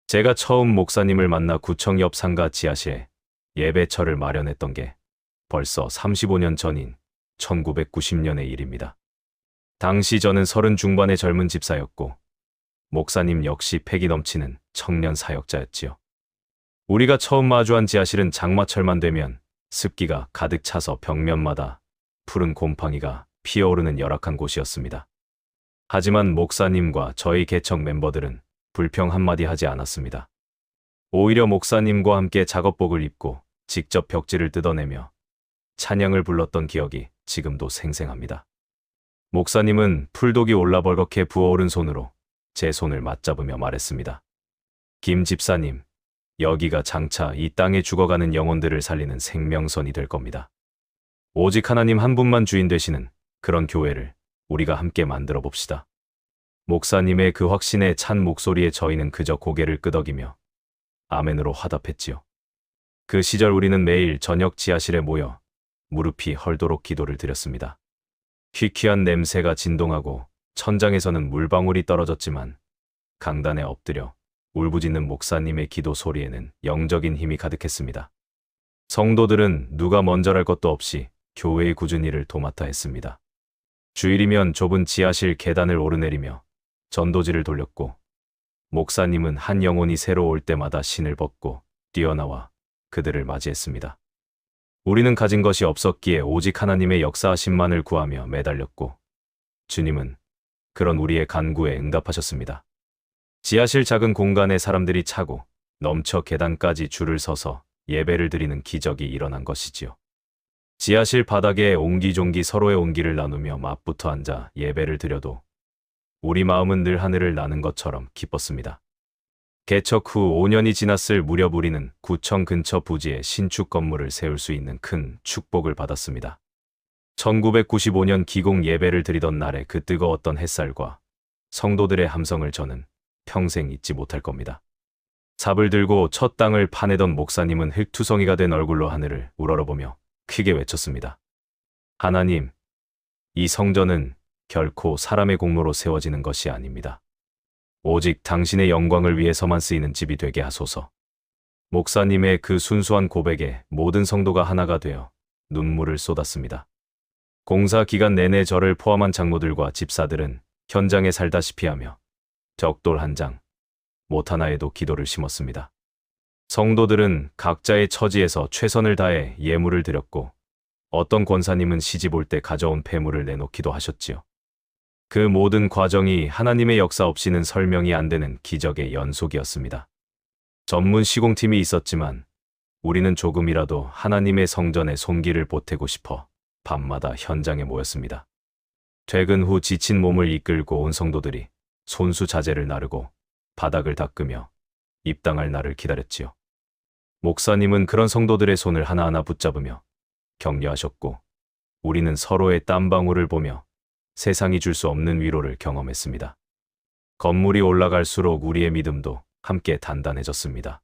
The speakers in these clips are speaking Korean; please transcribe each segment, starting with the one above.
제가 처음 목사님을 만나 구청 옆 상가 지하실에 예배처를 마련했던 게 벌써 35년 전인 1990년의 일입니다. 당시 저는 30 중반의 젊은 집사였고 목사님 역시 패기 넘치는 청년 사역자였지요. 우리가 처음 마주한 지하실은 장마철만 되면 습기가 가득 차서 벽면마다 푸른 곰팡이가 피어오르는 열악한 곳이었습니다. 하지만 목사님과 저희 개척 멤버들은 불평 한마디 하지 않았습니다. 오히려 목사님과 함께 작업복을 입고 직접 벽지를 뜯어내며 찬양을 불렀던 기억이 지금도 생생합니다. 목사님은 풀독이 올라 벌겋게 부어오른 손으로 제 손을 맞잡으며 말했습니다. 김 집사님, 여기가 장차 이 땅에 죽어가는 영혼들을 살리는 생명선이 될 겁니다. 오직 하나님 한 분만 주인 되시는 그런 교회를 우리가 함께 만들어 봅시다. 목사님의 그 확신에 찬 목소리에 저희는 그저 고개를 끄덕이며 아멘으로 화답했지요. 그 시절 우리는 매일 저녁 지하실에 모여 무릎이 헐도록 기도를 드렸습니다. 희귀한 냄새가 진동하고 천장에서는 물방울이 떨어졌지만 강단에 엎드려 울부짖는 목사님의 기도 소리에는 영적인 힘이 가득했습니다. 성도들은 누가 먼저랄 것도 없이 교회의 꾸준히 일을 도맡아 했습니다. 주일이면 좁은 지하실 계단을 오르내리며 전도지를 돌렸고 목사님은 한 영혼이 새로 올 때마다 신을 벗고 뛰어나와 그들을 맞이했습니다. 우리는 가진 것이 없었기에 오직 하나님의 역사하심만을 구하며 매달렸고 주님은 그런 우리의 간구에 응답하셨습니다. 지하실 작은 공간에 사람들이 차고 넘쳐 계단까지 줄을 서서 예배를 드리는 기적이 일어난 것이지요. 지하실 바닥에 옹기종기 서로의 온기를 나누며 맞붙어 앉아 예배를 드려도 우리 마음은 늘 하늘을 나는 것처럼 기뻤습니다. 개척 후 5년이 지났을 무렵 우리는 구청 근처 부지에 신축 건물을 세울 수 있는 큰 축복을 받았습니다. 1995년 기공 예배를 드리던 날의 그 뜨거웠던 햇살과 성도들의 함성을 저는 평생 잊지 못할 겁니다. 삽을 들고 첫 땅을 파내던 목사님은 흙투성이가 된 얼굴로 하늘을 우러러보며 크게 외쳤습니다. 하나님, 이 성전은 결코 사람의 공로로 세워지는 것이 아닙니다. 오직 당신의 영광을 위해서만 쓰이는 집이 되게 하소서. 목사님의 그 순수한 고백에 모든 성도가 하나가 되어 눈물을 쏟았습니다. 공사 기간 내내 저를 포함한 장로들과 집사들은 현장에 살다시피 하며 벽돌 한 장, 못 하나에도 기도를 심었습니다. 성도들은 각자의 처지에서 최선을 다해 예물을 드렸고 어떤 권사님은 시집 올 때 가져온 폐물을 내놓기도 하셨지요. 그 모든 과정이 하나님의 역사 없이는 설명이 안 되는 기적의 연속이었습니다. 전문 시공팀이 있었지만 우리는 조금이라도 하나님의 성전에 손길을 보태고 싶어 밤마다 현장에 모였습니다. 퇴근 후 지친 몸을 이끌고 온 성도들이 손수 자재를 나르고 바닥을 닦으며 입당할 날을 기다렸지요. 목사님은 그런 성도들의 손을 하나하나 붙잡으며 격려하셨고 우리는 서로의 땀방울을 보며 세상이 줄 수 없는 위로를 경험했습니다. 건물이 올라갈수록 우리의 믿음도 함께 단단해졌습니다.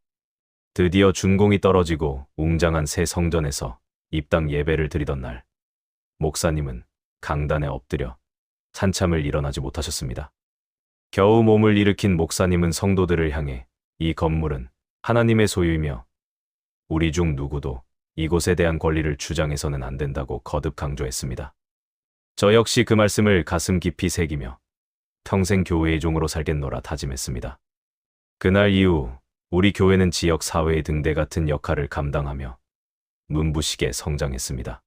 드디어 준공이 떨어지고 웅장한 새 성전에서 입당 예배를 드리던 날, 목사님은 강단에 엎드려 한참을 일어나지 못하셨습니다. 겨우 몸을 일으킨 목사님은 성도들을 향해 이 건물은 하나님의 소유이며 우리 중 누구도 이곳에 대한 권리를 주장해서는 안 된다고 거듭 강조했습니다. 저 역시 그 말씀을 가슴 깊이 새기며 평생 교회의 종으로 살겠노라 다짐했습니다. 그날 이후 우리 교회는 지역 사회의 등대 같은 역할을 감당하며 눈부시게 성장했습니다.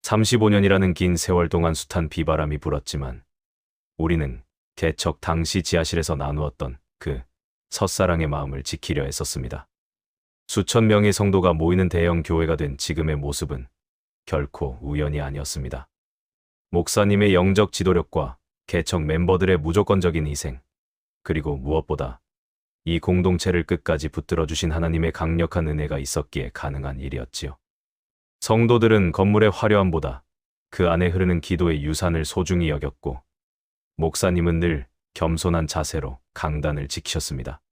35년이라는 긴 세월 동안 숱한 비바람이 불었지만 우리는 개척 당시 지하실에서 나누었던 그 첫사랑의 마음을 지키려 했었습니다. 수천 명의 성도가 모이는 대형 교회가 된 지금의 모습은 결코 우연이 아니었습니다. 목사님의 영적 지도력과 개척 멤버들의 무조건적인 희생, 그리고 무엇보다 이 공동체를 끝까지 붙들어 주신 하나님의 강력한 은혜가 있었기에 가능한 일이었지요. 성도들은 건물의 화려함보다 그 안에 흐르는 기도의 유산을 소중히 여겼고 목사님은 늘 겸손한 자세로 강단을 지키셨습니다.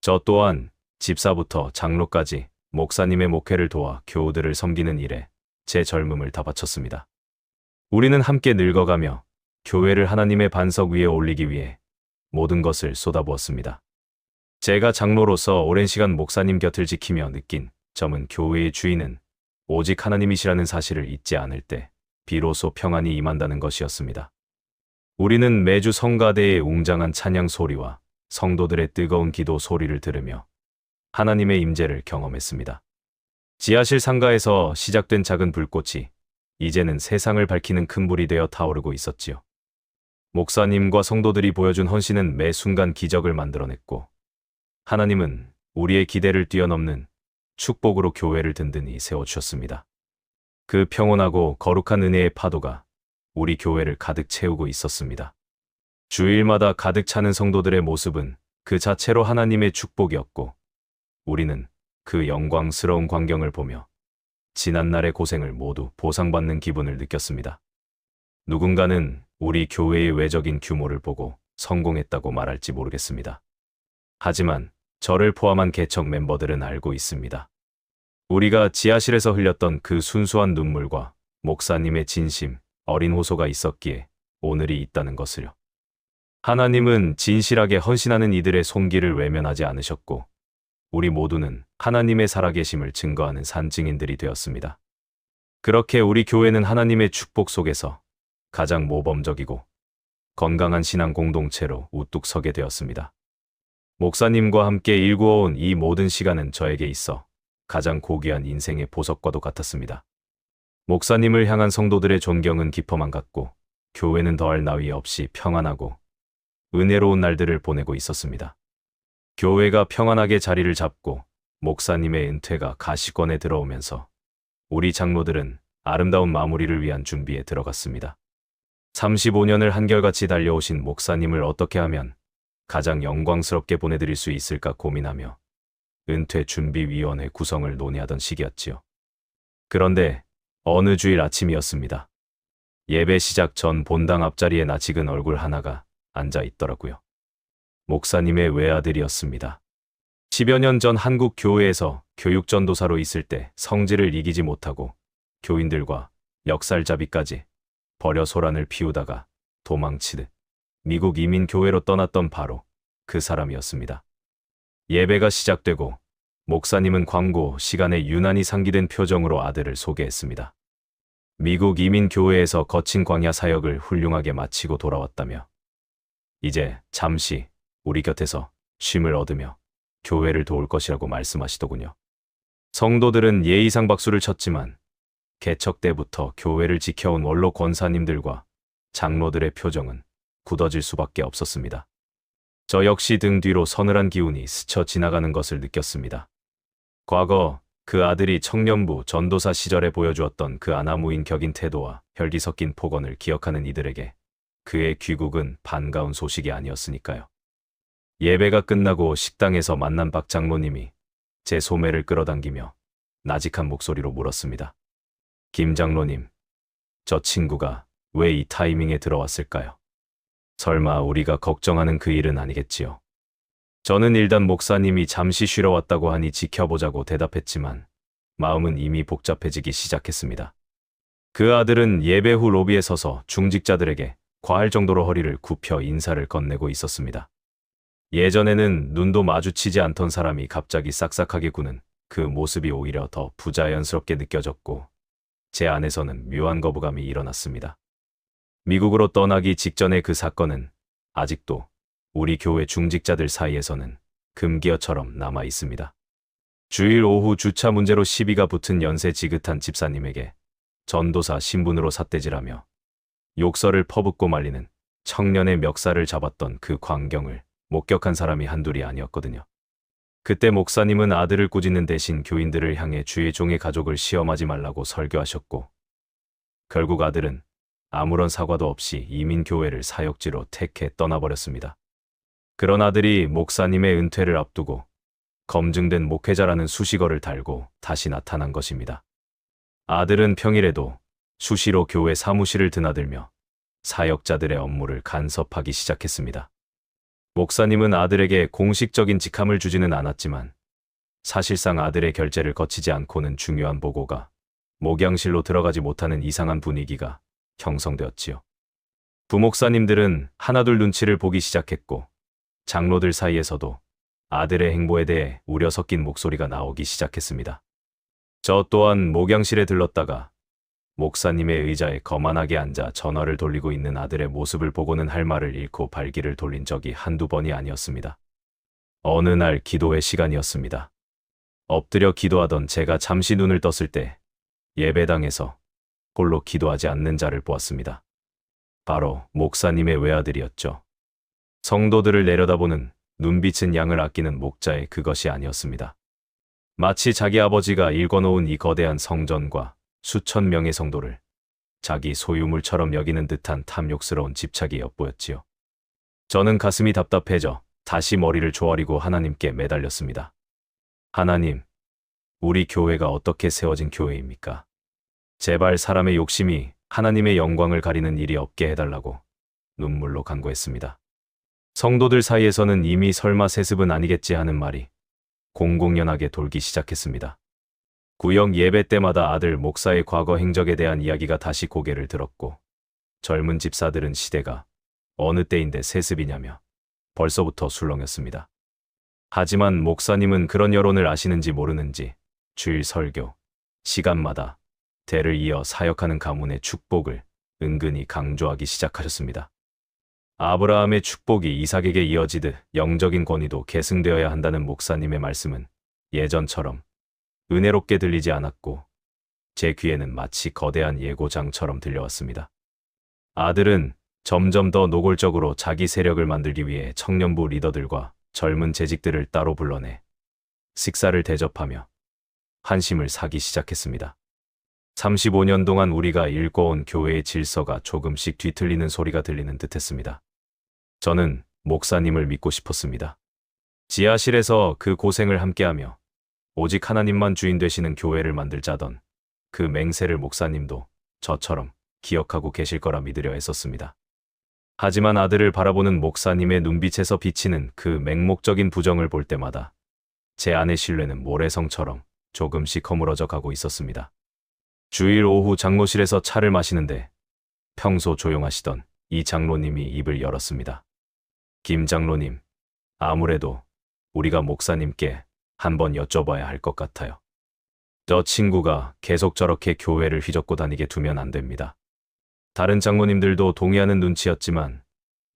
저 또한 집사부터 장로까지 목사님의 목회를 도와 교우들을 섬기는 일에 제 젊음을 다 바쳤습니다. 우리는 함께 늙어가며 교회를 하나님의 반석 위에 올리기 위해 모든 것을 쏟아부었습니다. 제가 장로로서 오랜 시간 목사님 곁을 지키며 느낀 점은 교회의 주인은 오직 하나님이시라는 사실을 잊지 않을 때 비로소 평안이 임한다는 것이었습니다. 우리는 매주 성가대의 웅장한 찬양 소리와 성도들의 뜨거운 기도 소리를 들으며 하나님의 임재를 경험했습니다. 지하실 상가에서 시작된 작은 불꽃이 이제는 세상을 밝히는 큰 불이 되어 타오르고 있었지요. 목사님과 성도들이 보여준 헌신은 매 순간 기적을 만들어냈고, 하나님은 우리의 기대를 뛰어넘는 축복으로 교회를 든든히 세워주셨습니다. 그 평온하고 거룩한 은혜의 파도가 우리 교회를 가득 채우고 있었습니다. 주일마다 가득 차는 성도들의 모습은 그 자체로 하나님의 축복이었고, 우리는 그 영광스러운 광경을 보며 지난날의 고생을 모두 보상받는 기분을 느꼈습니다. 누군가는 우리 교회의 외적인 규모를 보고 성공했다고 말할지 모르겠습니다. 하지만 저를 포함한 개척 멤버들은 알고 있습니다. 우리가 지하실에서 흘렸던 그 순수한 눈물과 목사님의 진심, 어린 호소가 있었기에 오늘이 있다는 것을요. 하나님은 진실하게 헌신하는 이들의 손길을 외면하지 않으셨고, 우리 모두는 하나님의 살아계심을 증거하는 산증인들이 되었습니다. 그렇게 우리 교회는 하나님의 축복 속에서 가장 모범적이고 건강한 신앙 공동체로 우뚝 서게 되었습니다. 목사님과 함께 일구어온 이 모든 시간은 저에게 있어 가장 고귀한 인생의 보석과도 같았습니다. 목사님을 향한 성도들의 존경은 깊어만 갔고, 교회는 더할 나위 없이 평안하고 은혜로운 날들을 보내고 있었습니다. 교회가 평안하게 자리를 잡고 목사님의 은퇴가 가시권에 들어오면서 우리 장로들은 아름다운 마무리를 위한 준비에 들어갔습니다. 35년을 한결같이 달려오신 목사님을 어떻게 하면 가장 영광스럽게 보내드릴 수 있을까 고민하며 은퇴준비위원회 구성을 논의하던 시기였지요. 그런데 어느 주일 아침이었습니다. 예배 시작 전 본당 앞자리에 낯익은 얼굴 하나가 앉아 있더라고요. 목사님의 외아들이었습니다. 10여 년 전 한국 교회에서 교육전도사로 있을 때 성질을 이기지 못하고 교인들과 역살잡이까지 버려 소란을 피우다가 도망치듯 미국 이민교회로 떠났던 바로 그 사람이었습니다. 예배가 시작되고 목사님은 광고 시간에 유난히 상기된 표정으로 아들을 소개했습니다. 미국 이민교회에서 거친 광야 사역을 훌륭하게 마치고 돌아왔다며 이제 잠시 우리 곁에서 쉼을 얻으며 교회를 도울 것이라고 말씀하시더군요. 성도들은 예의상 박수를 쳤지만 개척 때부터 교회를 지켜온 원로 권사님들과 장로들의 표정은 굳어질 수밖에 없었습니다. 저 역시 등 뒤로 서늘한 기운이 스쳐 지나가는 것을 느꼈습니다. 과거 그 아들이 청년부 전도사 시절에 보여주었던 그 아나무인 격인 태도와 혈기 섞인 폭언을 기억하는 이들에게 그의 귀국은 반가운 소식이 아니었으니까요. 예배가 끝나고 식당에서 만난 박 장로님이 제 소매를 끌어당기며 나직한 목소리로 물었습니다. 김 장로님, 저 친구가 왜 이 타이밍에 들어왔을까요? 설마 우리가 걱정하는 그 일은 아니겠지요? 저는 일단 목사님이 잠시 쉬러 왔다고 하니 지켜보자고 대답했지만 마음은 이미 복잡해지기 시작했습니다. 그 아들은 예배 후 로비에 서서 중직자들에게 과할 정도로 허리를 굽혀 인사를 건네고 있었습니다. 예전에는 눈도 마주치지 않던 사람이 갑자기 싹싹하게 구는 그 모습이 오히려 더 부자연스럽게 느껴졌고 제 안에서는 묘한 거부감이 일어났습니다. 미국으로 떠나기 직전의 그 사건은 아직도 우리 교회 중직자들 사이에서는 금기어처럼 남아 있습니다. 주일 오후 주차 문제로 시비가 붙은 연세 지긋한 집사님에게 전도사 신분으로 삿대질하며 욕설을 퍼붓고 말리는 청년의 멱살을 잡았던 그 광경을 목격한 사람이 한둘이 아니었거든요. 그때 목사님은 아들을 꾸짖는 대신 교인들을 향해 주의 종의 가족을 시험하지 말라고 설교하셨고 결국 아들은 아무런 사과도 없이 이민교회를 사역지로 택해 떠나버렸습니다. 그런 아들이 목사님의 은퇴를 앞두고 검증된 목회자라는 수식어를 달고 다시 나타난 것입니다. 아들은 평일에도 수시로 교회 사무실을 드나들며 사역자들의 업무를 간섭하기 시작했습니다. 목사님은 아들에게 공식적인 직함을 주지는 않았지만 사실상 아들의 결재를 거치지 않고는 중요한 보고가 목양실로 들어가지 못하는 이상한 분위기가 형성되었지요. 부목사님들은 하나둘 눈치를 보기 시작했고 장로들 사이에서도 아들의 행보에 대해 우려 섞인 목소리가 나오기 시작했습니다. 저 또한 목양실에 들렀다가 목사님의 의자에 거만하게 앉아 전화를 돌리고 있는 아들의 모습을 보고는 할 말을 잃고 발길을 돌린 적이 한두 번이 아니었습니다. 어느 날 기도의 시간이었습니다. 엎드려 기도하던 제가 잠시 눈을 떴을 때 예배당에서 홀로 기도하지 않는 자를 보았습니다. 바로 목사님의 외아들이었죠. 성도들을 내려다보는 눈빛은 양을 아끼는 목자의 그것이 아니었습니다. 마치 자기 아버지가 일궈놓은 이 거대한 성전과 수천 명의 성도를 자기 소유물처럼 여기는 듯한 탐욕스러운 집착이 엿보였지요. 저는 가슴이 답답해져 다시 머리를 조아리고 하나님께 매달렸습니다. 하나님, 우리 교회가 어떻게 세워진 교회입니까? 제발 사람의 욕심이 하나님의 영광을 가리는 일이 없게 해달라고 눈물로 간구했습니다. 성도들 사이에서는 이미 설마 세습은 아니겠지 하는 말이 공공연하게 돌기 시작했습니다. 구역 예배 때마다 아들 목사의 과거 행적에 대한 이야기가 다시 고개를 들었고 젊은 집사들은 시대가 어느 때인데 세습이냐며 벌써부터 술렁였습니다. 하지만 목사님은 그런 여론을 아시는지 모르는지 주일 설교 시간마다 대를 이어 사역하는 가문의 축복을 은근히 강조하기 시작하셨습니다. 아브라함의 축복이 이삭에게 이어지듯 영적인 권위도 계승되어야 한다는 목사님의 말씀은 예전처럼 은혜롭게 들리지 않았고 제 귀에는 마치 거대한 예고장처럼 들려왔습니다. 아들은 점점 더 노골적으로 자기 세력을 만들기 위해 청년부 리더들과 젊은 재직들을 따로 불러내 식사를 대접하며 환심을 사기 시작했습니다. 35년 동안 우리가 일궈온 교회의 질서가 조금씩 뒤틀리는 소리가 들리는 듯했습니다. 저는 목사님을 믿고 싶었습니다. 지하실에서 그 고생을 함께하며 오직 하나님만 주인 되시는 교회를 만들자던 그 맹세를 목사님도 저처럼 기억하고 계실 거라 믿으려 했었습니다. 하지만 아들을 바라보는 목사님의 눈빛에서 비치는 그 맹목적인 부정을 볼 때마다 제 안의 신뢰는 모래성처럼 조금씩 허물어져 가고 있었습니다. 주일 오후 장로실에서 차를 마시는데 평소 조용하시던 이 장로님이 입을 열었습니다. 김 장로님, 아무래도 우리가 목사님께 한번 여쭤봐야 할 것 같아요. 저 친구가 계속 저렇게 교회를 휘젓고 다니게 두면 안 됩니다. 다른 장로님들도 동의하는 눈치였지만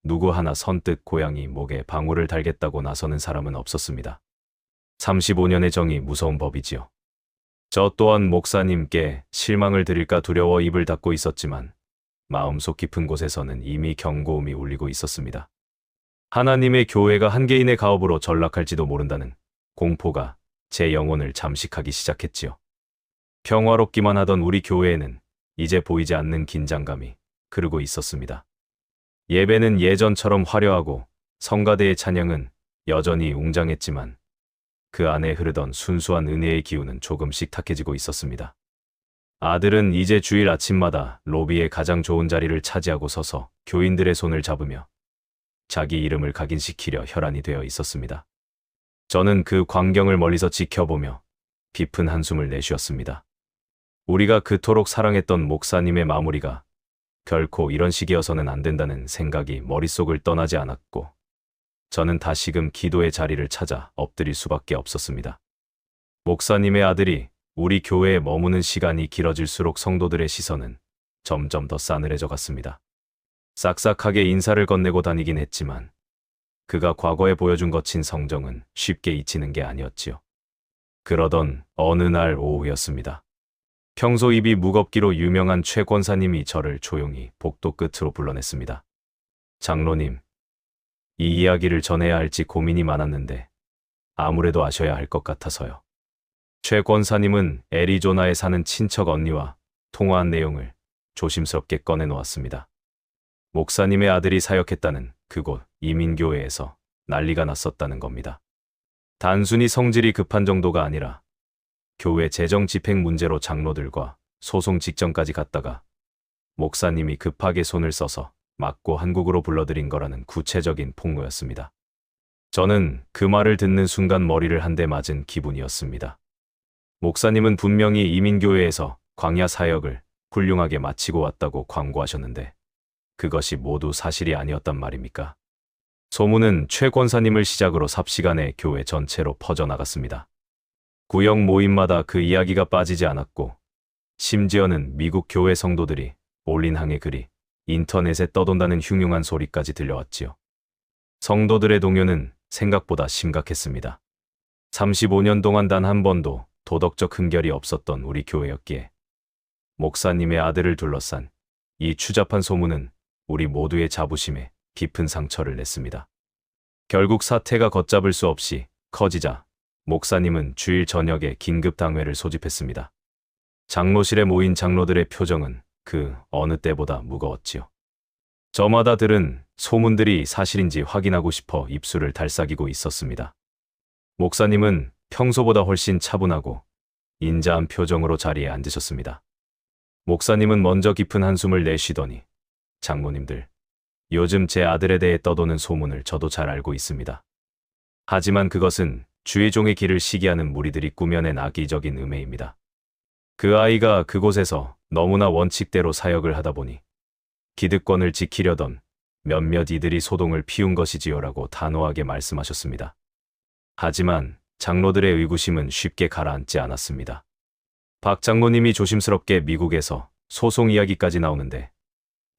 누구 하나 선뜻 고양이 목에 방울을 달겠다고 나서는 사람은 없었습니다. 35년의 정이 무서운 법이지요. 저 또한 목사님께 실망을 드릴까 두려워 입을 닫고 있었지만 마음속 깊은 곳에서는 이미 경고음이 울리고 있었습니다. 하나님의 교회가 한 개인의 가업으로 전락할지도 모른다는 공포가 제 영혼을 잠식하기 시작했지요. 평화롭기만 하던 우리 교회에는 이제 보이지 않는 긴장감이 흐르고 있었습니다. 예배는 예전처럼 화려하고 성가대의 찬양은 여전히 웅장했지만 그 안에 흐르던 순수한 은혜의 기운은 조금씩 탁해지고 있었습니다. 아들은 이제 주일 아침마다 로비의 가장 좋은 자리를 차지하고 서서 교인들의 손을 잡으며 자기 이름을 각인시키려 혈안이 되어 있었습니다. 저는 그 광경을 멀리서 지켜보며 깊은 한숨을 내쉬었습니다. 우리가 그토록 사랑했던 목사님의 마무리가 결코 이런 식이어서는 안 된다는 생각이 머릿속을 떠나지 않았고 저는 다시금 기도의 자리를 찾아 엎드릴 수밖에 없었습니다. 목사님의 아들이 우리 교회에 머무는 시간이 길어질수록 성도들의 시선은 점점 더 싸늘해져 갔습니다. 싹싹하게 인사를 건네고 다니긴 했지만 그가 과거에 보여준 거친 성정은 쉽게 잊히는 게 아니었지요. 그러던 어느 날 오후였습니다. 평소 입이 무겁기로 유명한 최 권사님이 저를 조용히 복도 끝으로 불러냈습니다. 장로님, 이 이야기를 전해야 할지 고민이 많았는데 아무래도 아셔야 할 것 같아서요. 최 권사님은 애리조나에 사는 친척 언니와 통화한 내용을 조심스럽게 꺼내놓았습니다. 목사님의 아들이 사역했다는 그곳 이민교회에서 난리가 났었다는 겁니다. 단순히 성질이 급한 정도가 아니라 교회 재정 집행 문제로 장로들과 소송 직전까지 갔다가 목사님이 급하게 손을 써서 막고 한국으로 불러들인 거라는 구체적인 폭로였습니다. 저는 그 말을 듣는 순간 머리를 한 대 맞은 기분이었습니다. 목사님은 분명히 이민교회에서 광야 사역을 훌륭하게 마치고 왔다고 광고하셨는데 그것이 모두 사실이 아니었단 말입니까? 소문은 최 권사님을 시작으로 삽시간에 교회 전체로 퍼져나갔습니다. 구역 모임마다 그 이야기가 빠지지 않았고, 심지어는 미국 교회 성도들이 올린 항의 글이 인터넷에 떠돈다는 흉흉한 소리까지 들려왔지요. 성도들의 동요는 생각보다 심각했습니다. 35년 동안 단 한 번도 도덕적 흠결이 없었던 우리 교회였기에 목사님의 아들을 둘러싼 이 추잡한 소문은 우리 모두의 자부심에 깊은 상처를 냈습니다. 결국 사태가 걷잡을 수 없이 커지자 목사님은 주일 저녁에 긴급 당회를 소집했습니다. 장로실에 모인 장로들의 표정은 그 어느 때보다 무거웠지요. 저마다 들은 소문들이 사실인지 확인하고 싶어 입술을 달싹이고 있었습니다. 목사님은 평소보다 훨씬 차분하고 인자한 표정으로 자리에 앉으셨습니다. 목사님은 먼저 깊은 한숨을 내쉬더니, 장로님들, 요즘 제 아들에 대해 떠도는 소문을 저도 잘 알고 있습니다. 하지만 그것은 주의 종의 길을 시기하는 무리들이 꾸며낸 악의적인 음해입니다. 그 아이가 그곳에서 너무나 원칙대로 사역을 하다 보니 기득권을 지키려던 몇몇 이들이 소동을 피운 것이지요라고 단호하게 말씀하셨습니다. 하지만 장로들의 의구심은 쉽게 가라앉지 않았습니다. 박 장로님이 조심스럽게 미국에서 소송 이야기까지 나오는데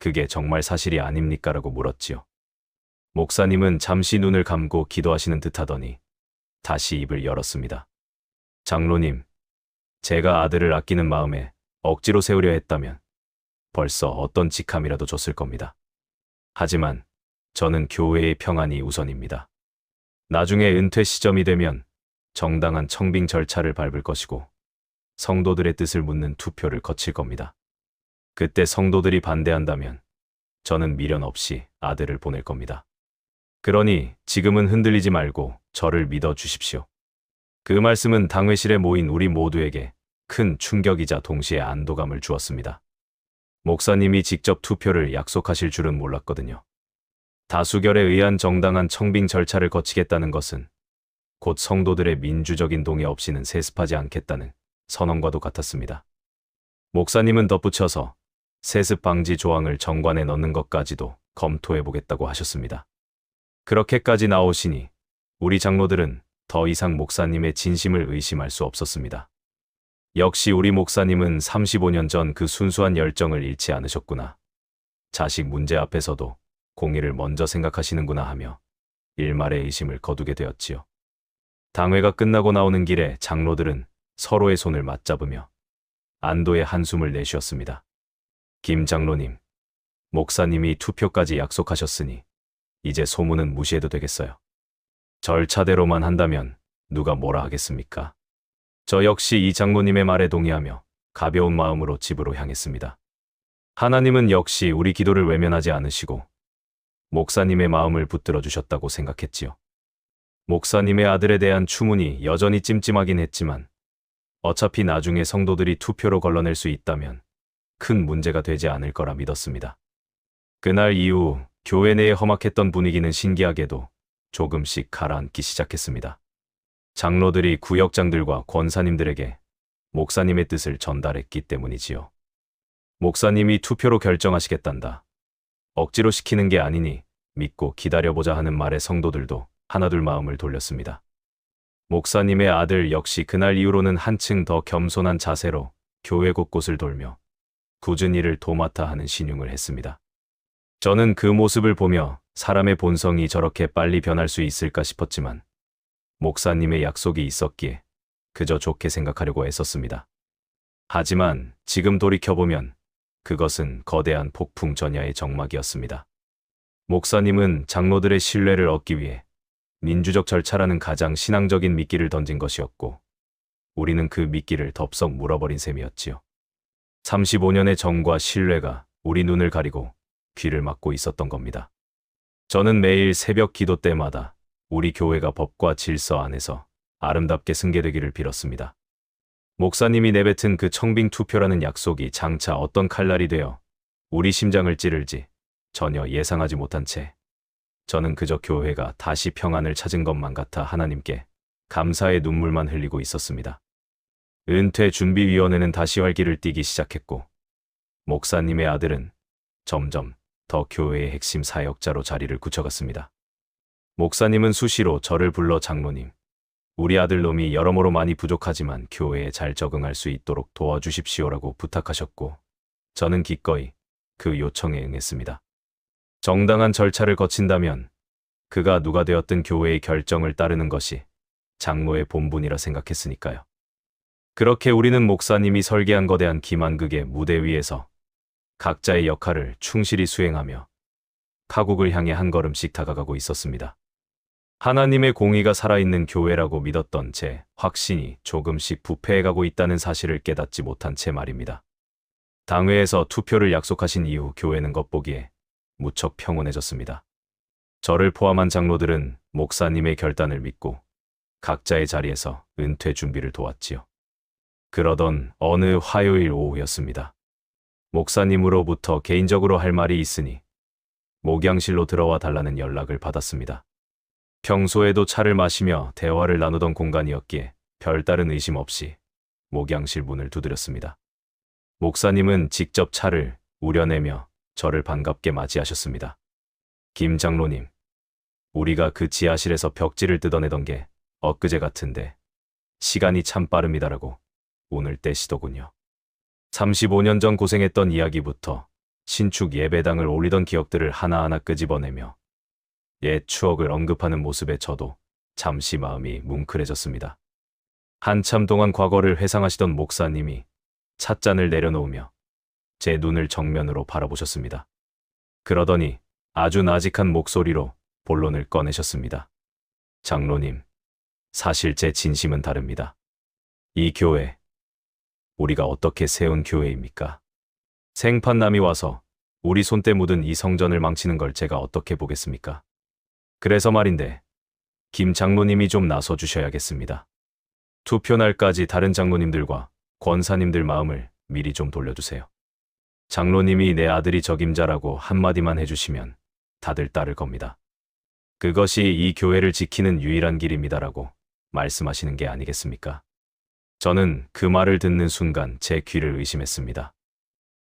그게 정말 사실이 아닙니까라고 물었지요. 목사님은 잠시 눈을 감고 기도하시는 듯하더니 다시 입을 열었습니다. 장로님, 제가 아들을 아끼는 마음에 억지로 세우려 했다면 벌써 어떤 직함이라도 줬을 겁니다. 하지만 저는 교회의 평안이 우선입니다. 나중에 은퇴 시점이 되면 정당한 청빙 절차를 밟을 것이고 성도들의 뜻을 묻는 투표를 거칠 겁니다. 그때 성도들이 반대한다면 저는 미련 없이 아들을 보낼 겁니다. 그러니 지금은 흔들리지 말고 저를 믿어 주십시오. 그 말씀은 당회실에 모인 우리 모두에게 큰 충격이자 동시에 안도감을 주었습니다. 목사님이 직접 투표를 약속하실 줄은 몰랐거든요. 다수결에 의한 정당한 청빙 절차를 거치겠다는 것은 곧 성도들의 민주적인 동의 없이는 세습하지 않겠다는 선언과도 같았습니다. 목사님은 덧붙여서 세습 방지 조항을 정관에 넣는 것까지도 검토해보겠다고 하셨습니다. 그렇게까지 나오시니 우리 장로들은 더 이상 목사님의 진심을 의심할 수 없었습니다. 역시 우리 목사님은 35년 전 그 순수한 열정을 잃지 않으셨구나. 자식 문제 앞에서도 공의를 먼저 생각하시는구나 하며 일말의 의심을 거두게 되었지요. 당회가 끝나고 나오는 길에 장로들은 서로의 손을 맞잡으며 안도의 한숨을 내쉬었습니다. 김 장로님, 목사님이 투표까지 약속하셨으니 이제 소문은 무시해도 되겠어요. 절차대로만 한다면 누가 뭐라 하겠습니까? 저 역시 이 장로님의 말에 동의하며 가벼운 마음으로 집으로 향했습니다. 하나님은 역시 우리 기도를 외면하지 않으시고 목사님의 마음을 붙들어 주셨다고 생각했지요. 목사님의 아들에 대한 추문이 여전히 찜찜하긴 했지만 어차피 나중에 성도들이 투표로 걸러낼 수 있다면 큰 문제가 되지 않을 거라 믿었습니다. 그날 이후 교회 내에 험악했던 분위기는 신기하게도 조금씩 가라앉기 시작했습니다. 장로들이 구역장들과 권사님들에게 목사님의 뜻을 전달했기 때문이지요. 목사님이 투표로 결정하시겠단다. 억지로 시키는 게 아니니 믿고 기다려보자 하는 말에 성도들도 하나둘 마음을 돌렸습니다. 목사님의 아들 역시 그날 이후로는 한층 더 겸손한 자세로 교회 곳곳을 돌며 굳은 일을 도맡아 하는 신용을 했습니다. 저는 그 모습을 보며 사람의 본성이 저렇게 빨리 변할 수 있을까 싶었지만 목사님의 약속이 있었기에 그저 좋게 생각하려고 애썼습니다. 하지만 지금 돌이켜보면 그것은 거대한 폭풍 전야의 정막이었습니다. 목사님은 장로들의 신뢰를 얻기 위해 민주적 절차라는 가장 신앙적인 미끼를 던진 것이었고 우리는 그 미끼를 덥석 물어버린 셈이었지요. 35년의 정과 신뢰가 우리 눈을 가리고 귀를 막고 있었던 겁니다. 저는 매일 새벽 기도 때마다 우리 교회가 법과 질서 안에서 아름답게 승계되기를 빌었습니다. 목사님이 내뱉은 그 청빙 투표라는 약속이 장차 어떤 칼날이 되어 우리 심장을 찌를지 전혀 예상하지 못한 채 저는 그저 교회가 다시 평안을 찾은 것만 같아 하나님께 감사의 눈물만 흘리고 있었습니다. 은퇴준비위원회는 다시 활기를 띠기 시작했고 목사님의 아들은 점점 더 교회의 핵심 사역자로 자리를 굳혀갔습니다. 목사님은 수시로 저를 불러 장로님, 우리 아들놈이 여러모로 많이 부족하지만 교회에 잘 적응할 수 있도록 도와주십시오라고 부탁하셨고, 저는 기꺼이 그 요청에 응했습니다. 정당한 절차를 거친다면 그가 누가 되었든 교회의 결정을 따르는 것이 장로의 본분이라 생각했으니까요. 그렇게 우리는 목사님이 설계한 거대한 기만극의 무대 위에서 각자의 역할을 충실히 수행하며 파국을 향해 한 걸음씩 다가가고 있었습니다. 하나님의 공의가 살아있는 교회라고 믿었던 제 확신이 조금씩 부패해가고 있다는 사실을 깨닫지 못한 채 말입니다. 당회에서 투표를 약속하신 이후 교회는 겉보기에 무척 평온해졌습니다. 저를 포함한 장로들은 목사님의 결단을 믿고 각자의 자리에서 은퇴 준비를 도왔지요. 그러던 어느 화요일 오후였습니다. 목사님으로부터 개인적으로 할 말이 있으니 목양실로 들어와 달라는 연락을 받았습니다. 평소에도 차를 마시며 대화를 나누던 공간이었기에 별다른 의심 없이 목양실 문을 두드렸습니다. 목사님은 직접 차를 우려내며 저를 반갑게 맞이하셨습니다. 김 장로님, 우리가 그 지하실에서 벽지를 뜯어내던 게 엊그제 같은데 시간이 참 빠릅니다라고 운을 떼시더군요. 35년 전 고생했던 이야기부터 신축 예배당을 올리던 기억들을 하나하나 끄집어내며 옛 추억을 언급하는 모습에 저도 잠시 마음이 뭉클해졌습니다. 한참 동안 과거를 회상하시던 목사님이 찻잔을 내려놓으며 제 눈을 정면으로 바라보셨습니다. 그러더니 아주 나직한 목소리로 본론을 꺼내셨습니다. 장로님, 사실 제 진심은 다릅니다. 이 교회, 우리가 어떻게 세운 교회입니까? 생판남이 와서 우리 손때 묻은 이 성전을 망치는 걸 제가 어떻게 보겠습니까? 그래서 말인데 김 장로님이 좀 나서 주셔야겠습니다. 투표날까지 다른 장로님들과 권사님들 마음을 미리 좀 돌려주세요. 장로님이 내 아들이 적임자라고 한마디만 해주시면 다들 따를 겁니다. 그것이 이 교회를 지키는 유일한 길입니다라고 말씀하시는 게 아니겠습니까? 저는 그 말을 듣는 순간 제 귀를 의심했습니다.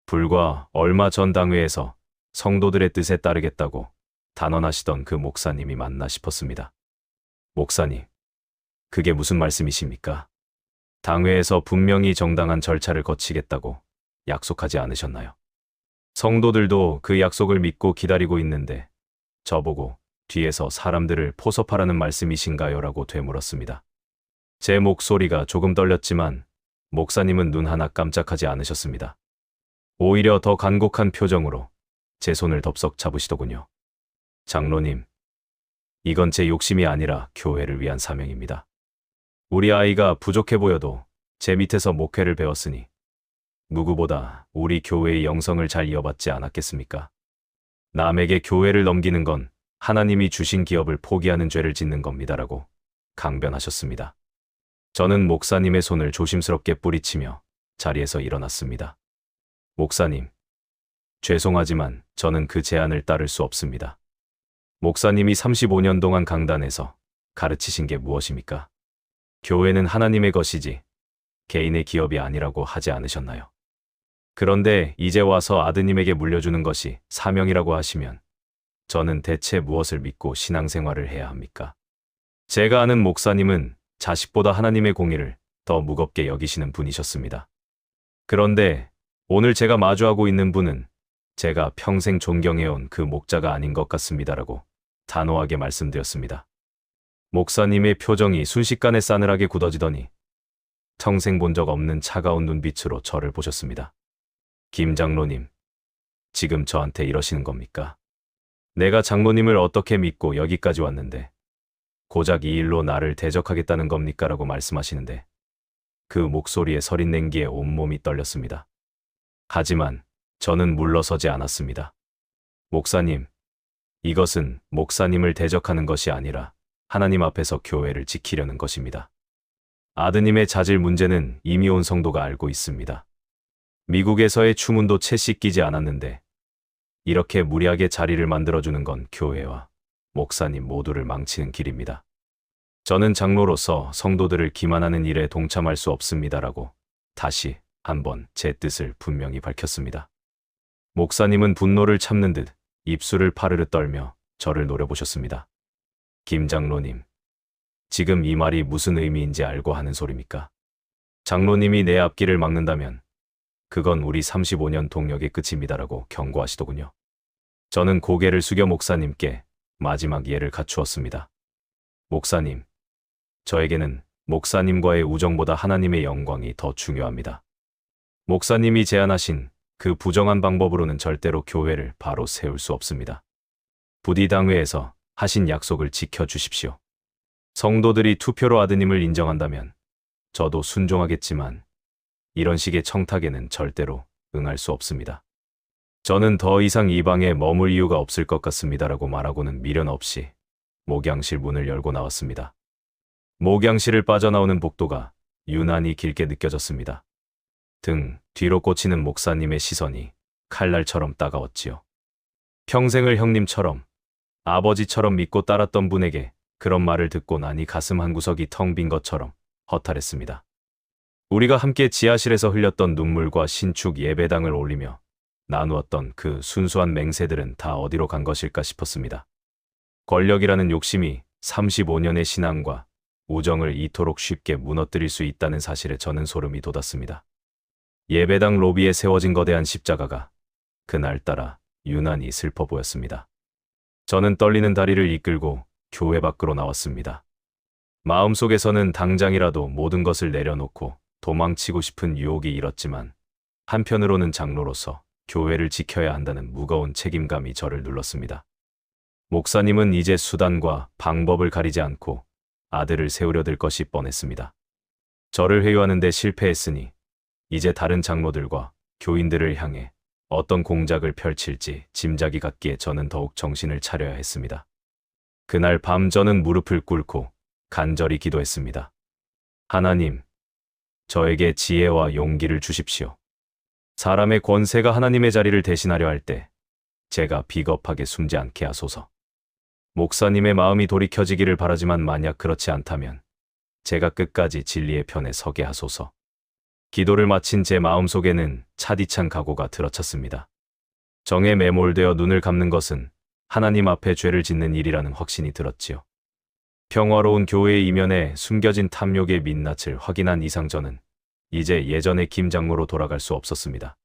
불과 얼마 전 당회에서 성도들의 뜻에 따르겠다고 단언하시던 그 목사님이 맞나 싶었습니다. 목사님, 그게 무슨 말씀이십니까? 당회에서 분명히 정당한 절차를 거치겠다고 약속하지 않으셨나요? 성도들도 그 약속을 믿고 기다리고 있는데 저보고 뒤에서 사람들을 포섭하라는 말씀이신가요? 라고 되물었습니다. 제 목소리가 조금 떨렸지만 목사님은 눈 하나 깜짝하지 않으셨습니다. 오히려 더 간곡한 표정으로 제 손을 덥석 잡으시더군요. 장로님, 이건 제 욕심이 아니라 교회를 위한 사명입니다. 우리 아이가 부족해 보여도 제 밑에서 목회를 배웠으니 누구보다 우리 교회의 영성을 잘 이어받지 않았겠습니까? 남에게 교회를 넘기는 건 하나님이 주신 기업을 포기하는 죄를 짓는 겁니다라고 강변하셨습니다. 저는 목사님의 손을 조심스럽게 뿌리치며 자리에서 일어났습니다. 목사님, 죄송하지만 저는 그 제안을 따를 수 없습니다. 목사님이 35년 동안 강단에서 가르치신 게 무엇입니까? 교회는 하나님의 것이지 개인의 기업이 아니라고 하지 않으셨나요? 그런데 이제 와서 아드님에게 물려주는 것이 사명이라고 하시면 저는 대체 무엇을 믿고 신앙생활을 해야 합니까? 제가 아는 목사님은 자식보다 하나님의 공의를 더 무겁게 여기시는 분이셨습니다. 그런데 오늘 제가 마주하고 있는 분은 제가 평생 존경해온 그 목자가 아닌 것 같습니다라고 단호하게 말씀드렸습니다. 목사님의 표정이 순식간에 싸늘하게 굳어지더니 평생 본 적 없는 차가운 눈빛으로 저를 보셨습니다. 김 장로님, 지금 저한테 이러시는 겁니까? 내가 장로님을 어떻게 믿고 여기까지 왔는데 고작 이 일로 나를 대적하겠다는 겁니까? 라고 말씀하시는데 그 목소리에 서린냉기에 온몸이 떨렸습니다. 하지만 저는 물러서지 않았습니다. 목사님, 이것은 목사님을 대적하는 것이 아니라 하나님 앞에서 교회를 지키려는 것입니다. 아드님의 자질 문제는 이미 온 성도가 알고 있습니다. 미국에서의 추문도 채 씻기지 않았는데 이렇게 무리하게 자리를 만들어주는 건 교회와 목사님 모두를 망치는 길입니다. 저는 장로로서 성도들을 기만하는 일에 동참할 수 없습니다라고 다시 한번 제 뜻을 분명히 밝혔습니다. 목사님은 분노를 참는 듯 입술을 파르르 떨며 저를 노려보셨습니다. 김 장로님, 지금 이 말이 무슨 의미인지 알고 하는 소리입니까? 장로님이 내 앞길을 막는다면 그건 우리 35년 동력의 끝입니다라고 경고하시더군요. 저는 고개를 숙여 목사님께 마지막 예를 갖추었습니다. 목사님, 저에게는 목사님과의 우정보다 하나님의 영광이 더 중요합니다. 목사님이 제안하신 그 부정한 방법으로는 절대로 교회를 바로 세울 수 없습니다. 부디 당회에서 하신 약속을 지켜주십시오. 성도들이 투표로 아드님을 인정한다면 저도 순종하겠지만 이런 식의 청탁에는 절대로 응할 수 없습니다. 저는 더 이상 이 방에 머물 이유가 없을 것 같습니다라고 말하고는 미련 없이 목양실 문을 열고 나왔습니다. 목양실을 빠져나오는 복도가 유난히 길게 느껴졌습니다. 등 뒤로 꽂히는 목사님의 시선이 칼날처럼 따가웠지요. 평생을 형님처럼, 아버지처럼 믿고 따랐던 분에게 그런 말을 듣고 나니 가슴 한구석이 텅 빈 것처럼 허탈했습니다. 우리가 함께 지하실에서 흘렸던 눈물과 신축 예배당을 올리며 나누었던 그 순수한 맹세들은 다 어디로 간 것일까 싶었습니다. 권력이라는 욕심이 35년의 신앙과 우정을 이토록 쉽게 무너뜨릴 수 있다는 사실에 저는 소름이 돋았습니다. 예배당 로비에 세워진 거대한 십자가가 그날따라 유난히 슬퍼 보였습니다. 저는 떨리는 다리를 이끌고 교회 밖으로 나왔습니다. 마음속에서는 당장이라도 모든 것을 내려놓고 도망치고 싶은 유혹이 일었지만 한편으로는 장로로서 교회를 지켜야 한다는 무거운 책임감이 저를 눌렀습니다. 목사님은 이제 수단과 방법을 가리지 않고 아들을 세우려 들 것이 뻔했습니다. 저를 회유하는 데 실패했으니 이제 다른 장로들과 교인들을 향해 어떤 공작을 펼칠지 짐작이 갔기에 저는 더욱 정신을 차려야 했습니다. 그날 밤 저는 무릎을 꿇고 간절히 기도했습니다. 하나님, 저에게 지혜와 용기를 주십시오. 사람의 권세가 하나님의 자리를 대신하려 할 때 제가 비겁하게 숨지 않게 하소서. 목사님의 마음이 돌이켜지기를 바라지만 만약 그렇지 않다면 제가 끝까지 진리의 편에 서게 하소서. 기도를 마친 제 마음속에는 차디찬 각오가 들어찼습니다. 정에 매몰되어 눈을 감는 것은 하나님 앞에 죄를 짓는 일이라는 확신이 들었지요. 평화로운 교회의 이면에 숨겨진 탐욕의 민낯을 확인한 이상 저는 이제 예전의 김 장로로 돌아갈 수 없었습니다.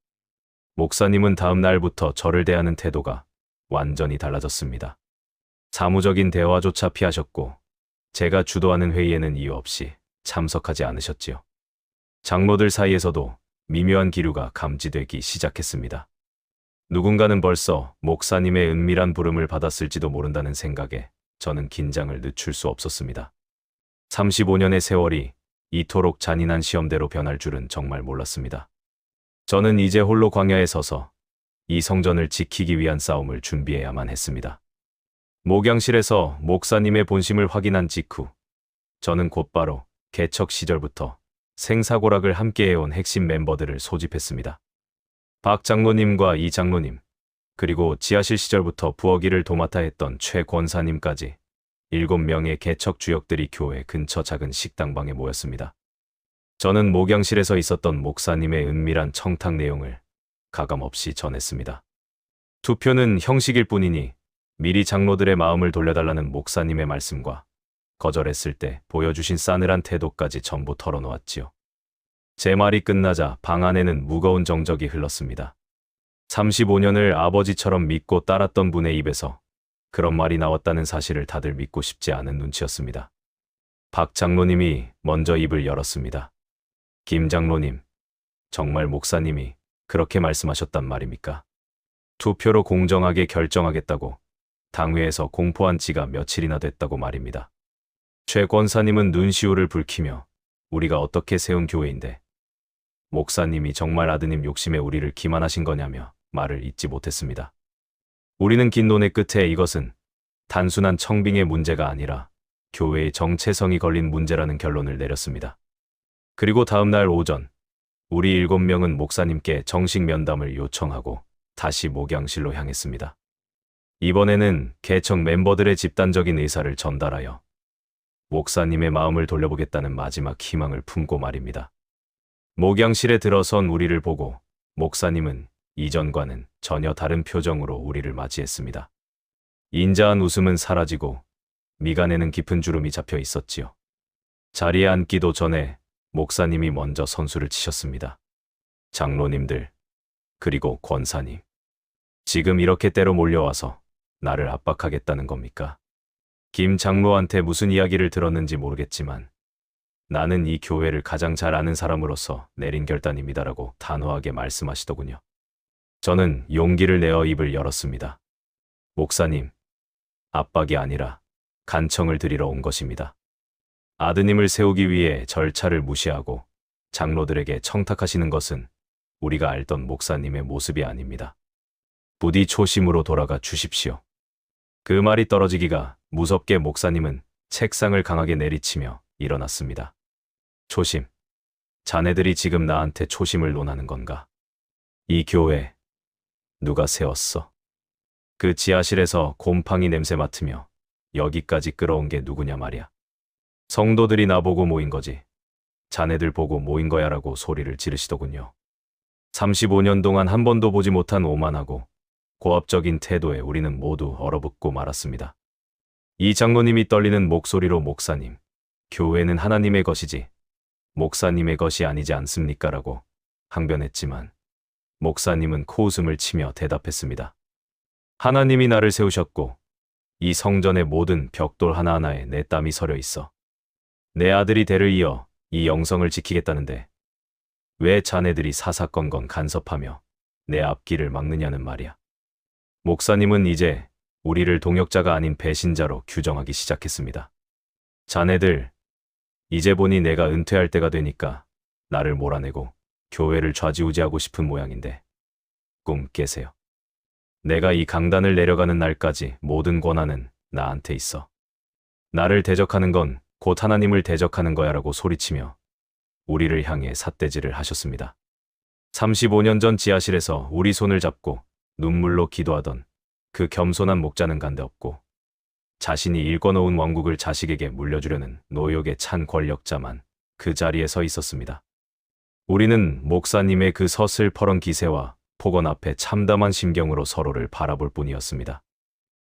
목사님은 다음 날부터 저를 대하는 태도가 완전히 달라졌습니다. 사무적인 대화조차 피하셨고 제가 주도하는 회의에는 이유 없이 참석하지 않으셨지요. 장로들 사이에서도 미묘한 기류가 감지되기 시작했습니다. 누군가는 벌써 목사님의 은밀한 부름을 받았을지도 모른다는 생각에 저는 긴장을 늦출 수 없었습니다. 35년의 세월이 이토록 잔인한 시험대로 변할 줄은 정말 몰랐습니다. 저는 이제 홀로 광야에 서서 이 성전을 지키기 위한 싸움을 준비해야만 했습니다. 목양실에서 목사님의 본심을 확인한 직후 저는 곧바로 개척 시절부터 생사고락을 함께 해온 핵심 멤버들을 소집했습니다. 박 장로님과 이 장로님, 그리고 지하실 시절부터 부엌일을 도맡아 했던 최 권사님까지 7명의 개척 주역들이 교회 근처 작은 식당방에 모였습니다. 저는 목양실에서 있었던 목사님의 은밀한 청탁 내용을 가감없이 전했습니다. 투표는 형식일 뿐이니 미리 장로들의 마음을 돌려달라는 목사님의 말씀과 거절했을 때 보여주신 싸늘한 태도까지 전부 털어놓았지요. 제 말이 끝나자 방 안에는 무거운 정적이 흘렀습니다. 35년을 아버지처럼 믿고 따랐던 분의 입에서 그런 말이 나왔다는 사실을 다들 믿고 싶지 않은 눈치였습니다. 박 장로님이 먼저 입을 열었습니다. 김 장로님, 정말 목사님이 그렇게 말씀하셨단 말입니까? 투표로 공정하게 결정하겠다고 당회에서 공포한 지가 며칠이나 됐다고 말입니다. 최 권사님은 눈시울을 붉히며 우리가 어떻게 세운 교회인데 목사님이 정말 아드님 욕심에 우리를 기만하신 거냐며 말을 잇지 못했습니다. 우리는 긴 논의 끝에 이것은 단순한 청빙의 문제가 아니라 교회의 정체성이 걸린 문제라는 결론을 내렸습니다. 그리고 다음 날 오전 우리 7명은 목사님께 정식 면담을 요청하고 다시 목양실로 향했습니다. 이번에는 개척 멤버들의 집단적인 의사를 전달하여 목사님의 마음을 돌려보겠다는 마지막 희망을 품고 말입니다. 목양실에 들어선 우리를 보고 목사님은 이전과는 전혀 다른 표정으로 우리를 맞이했습니다. 인자한 웃음은 사라지고 미간에는 깊은 주름이 잡혀 있었지요. 자리에 앉기도 전에 목사님이 먼저 선수를 치셨습니다. 장로님들, 그리고 권사님. 지금 이렇게 때로 몰려와서 나를 압박하겠다는 겁니까? 김 장로한테 무슨 이야기를 들었는지 모르겠지만 나는 이 교회를 가장 잘 아는 사람으로서 내린 결단입니다라고 단호하게 말씀하시더군요. 저는 용기를 내어 입을 열었습니다. 목사님, 압박이 아니라 간청을 드리러 온 것입니다. 아드님을 세우기 위해 절차를 무시하고 장로들에게 청탁하시는 것은 우리가 알던 목사님의 모습이 아닙니다. 부디 초심으로 돌아가 주십시오. 그 말이 떨어지기가 무섭게 목사님은 책상을 강하게 내리치며 일어났습니다. 초심. 자네들이 지금 나한테 초심을 논하는 건가? 이 교회 누가 세웠어? 그 지하실에서 곰팡이 냄새 맡으며 여기까지 끌어온 게 누구냐 말이야. 성도들이 나보고 모인 거지. 자네들 보고 모인 거야라고 소리를 지르시더군요. 35년 동안 한 번도 보지 못한 오만하고 고압적인 태도에 우리는 모두 얼어붙고 말았습니다. 이 장로님이 떨리는 목소리로 목사님, 교회는 하나님의 것이지 목사님의 것이 아니지 않습니까? 라고 항변했지만 목사님은 코웃음을 치며 대답했습니다. 하나님이 나를 세우셨고 이 성전의 모든 벽돌 하나하나에 내 땀이 서려 있어. 내 아들이 대를 이어 이 영성을 지키겠다는데 왜 자네들이 사사건건 간섭하며 내 앞길을 막느냐는 말이야. 목사님은 이제 우리를 동역자가 아닌 배신자로 규정하기 시작했습니다. 자네들, 이제 보니 내가 은퇴할 때가 되니까 나를 몰아내고 교회를 좌지우지하고 싶은 모양인데 꿈 깨세요. 내가 이 강단을 내려가는 날까지 모든 권한은 나한테 있어. 나를 대적하는 건 곧 하나님을 대적하는 거야라고 소리치며 우리를 향해 삿대질을 하셨습니다. 35년 전 지하실에서 우리 손을 잡고 눈물로 기도하던 그 겸손한 목자는 간데없고 자신이 일궈놓은 왕국을 자식에게 물려주려는 노욕에 찬 권력자만 그 자리에 서 있었습니다. 우리는 목사님의 그 서슬퍼런 기세와 폭언 앞에 참담한 심경으로 서로를 바라볼 뿐이었습니다.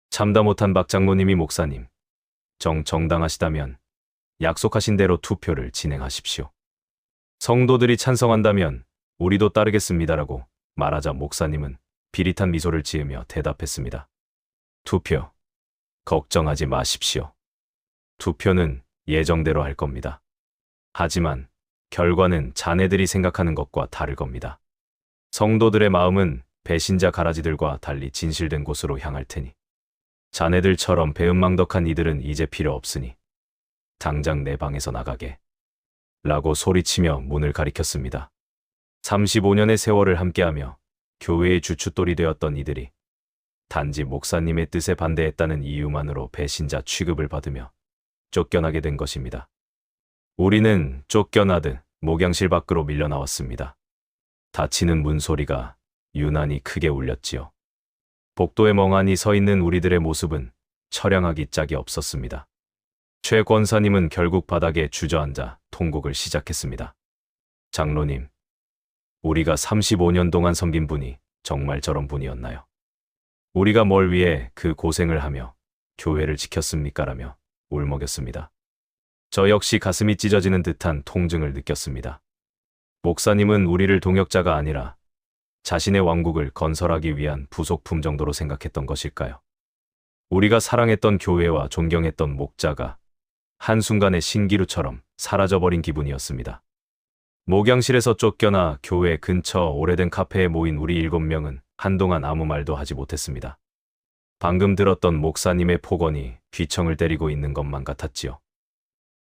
참다 못한 박 장로님이 목사님, 정당하시다면 약속하신 대로 투표를 진행하십시오. 성도들이 찬성한다면 우리도 따르겠습니다라고 말하자 목사님은 비릿한 미소를 지으며 대답했습니다. 투표, 걱정하지 마십시오. 투표는 예정대로 할 겁니다. 하지만 결과는 자네들이 생각하는 것과 다를 겁니다. 성도들의 마음은 배신자 가라지들과 달리 진실된 곳으로 향할 테니 자네들처럼 배은망덕한 이들은 이제 필요 없으니 당장 내 방에서 나가게 라고 소리치며 문을 가리켰습니다. 35년의 세월을 함께하며 교회의 주춧돌이 되었던 이들이 단지 목사님의 뜻에 반대했다는 이유만으로 배신자 취급을 받으며 쫓겨나게 된 것입니다. 우리는 쫓겨나듯 목양실 밖으로 밀려나왔습니다. 닫히는 문소리가 유난히 크게 울렸지요. 복도에 멍하니 서 있는 우리들의 모습은 처량하기 짝이 없었습니다. 최 권사님은 결국 바닥에 주저앉아 통곡을 시작했습니다. 장로님, 우리가 35년 동안 섬긴 분이 정말 저런 분이었나요? 우리가 뭘 위해 그 고생을 하며 교회를 지켰습니까? 라며 울먹였습니다. 저 역시 가슴이 찢어지는 듯한 통증을 느꼈습니다. 목사님은 우리를 동역자가 아니라 자신의 왕국을 건설하기 위한 부속품 정도로 생각했던 것일까요? 우리가 사랑했던 교회와 존경했던 목자가 한순간에 신기루처럼 사라져버린 기분이었습니다. 목양실에서 쫓겨나 교회 근처 오래된 카페에 모인 우리 7명은 한동안 아무 말도 하지 못했습니다. 방금 들었던 목사님의 폭언이 귀청을 때리고 있는 것만 같았지요.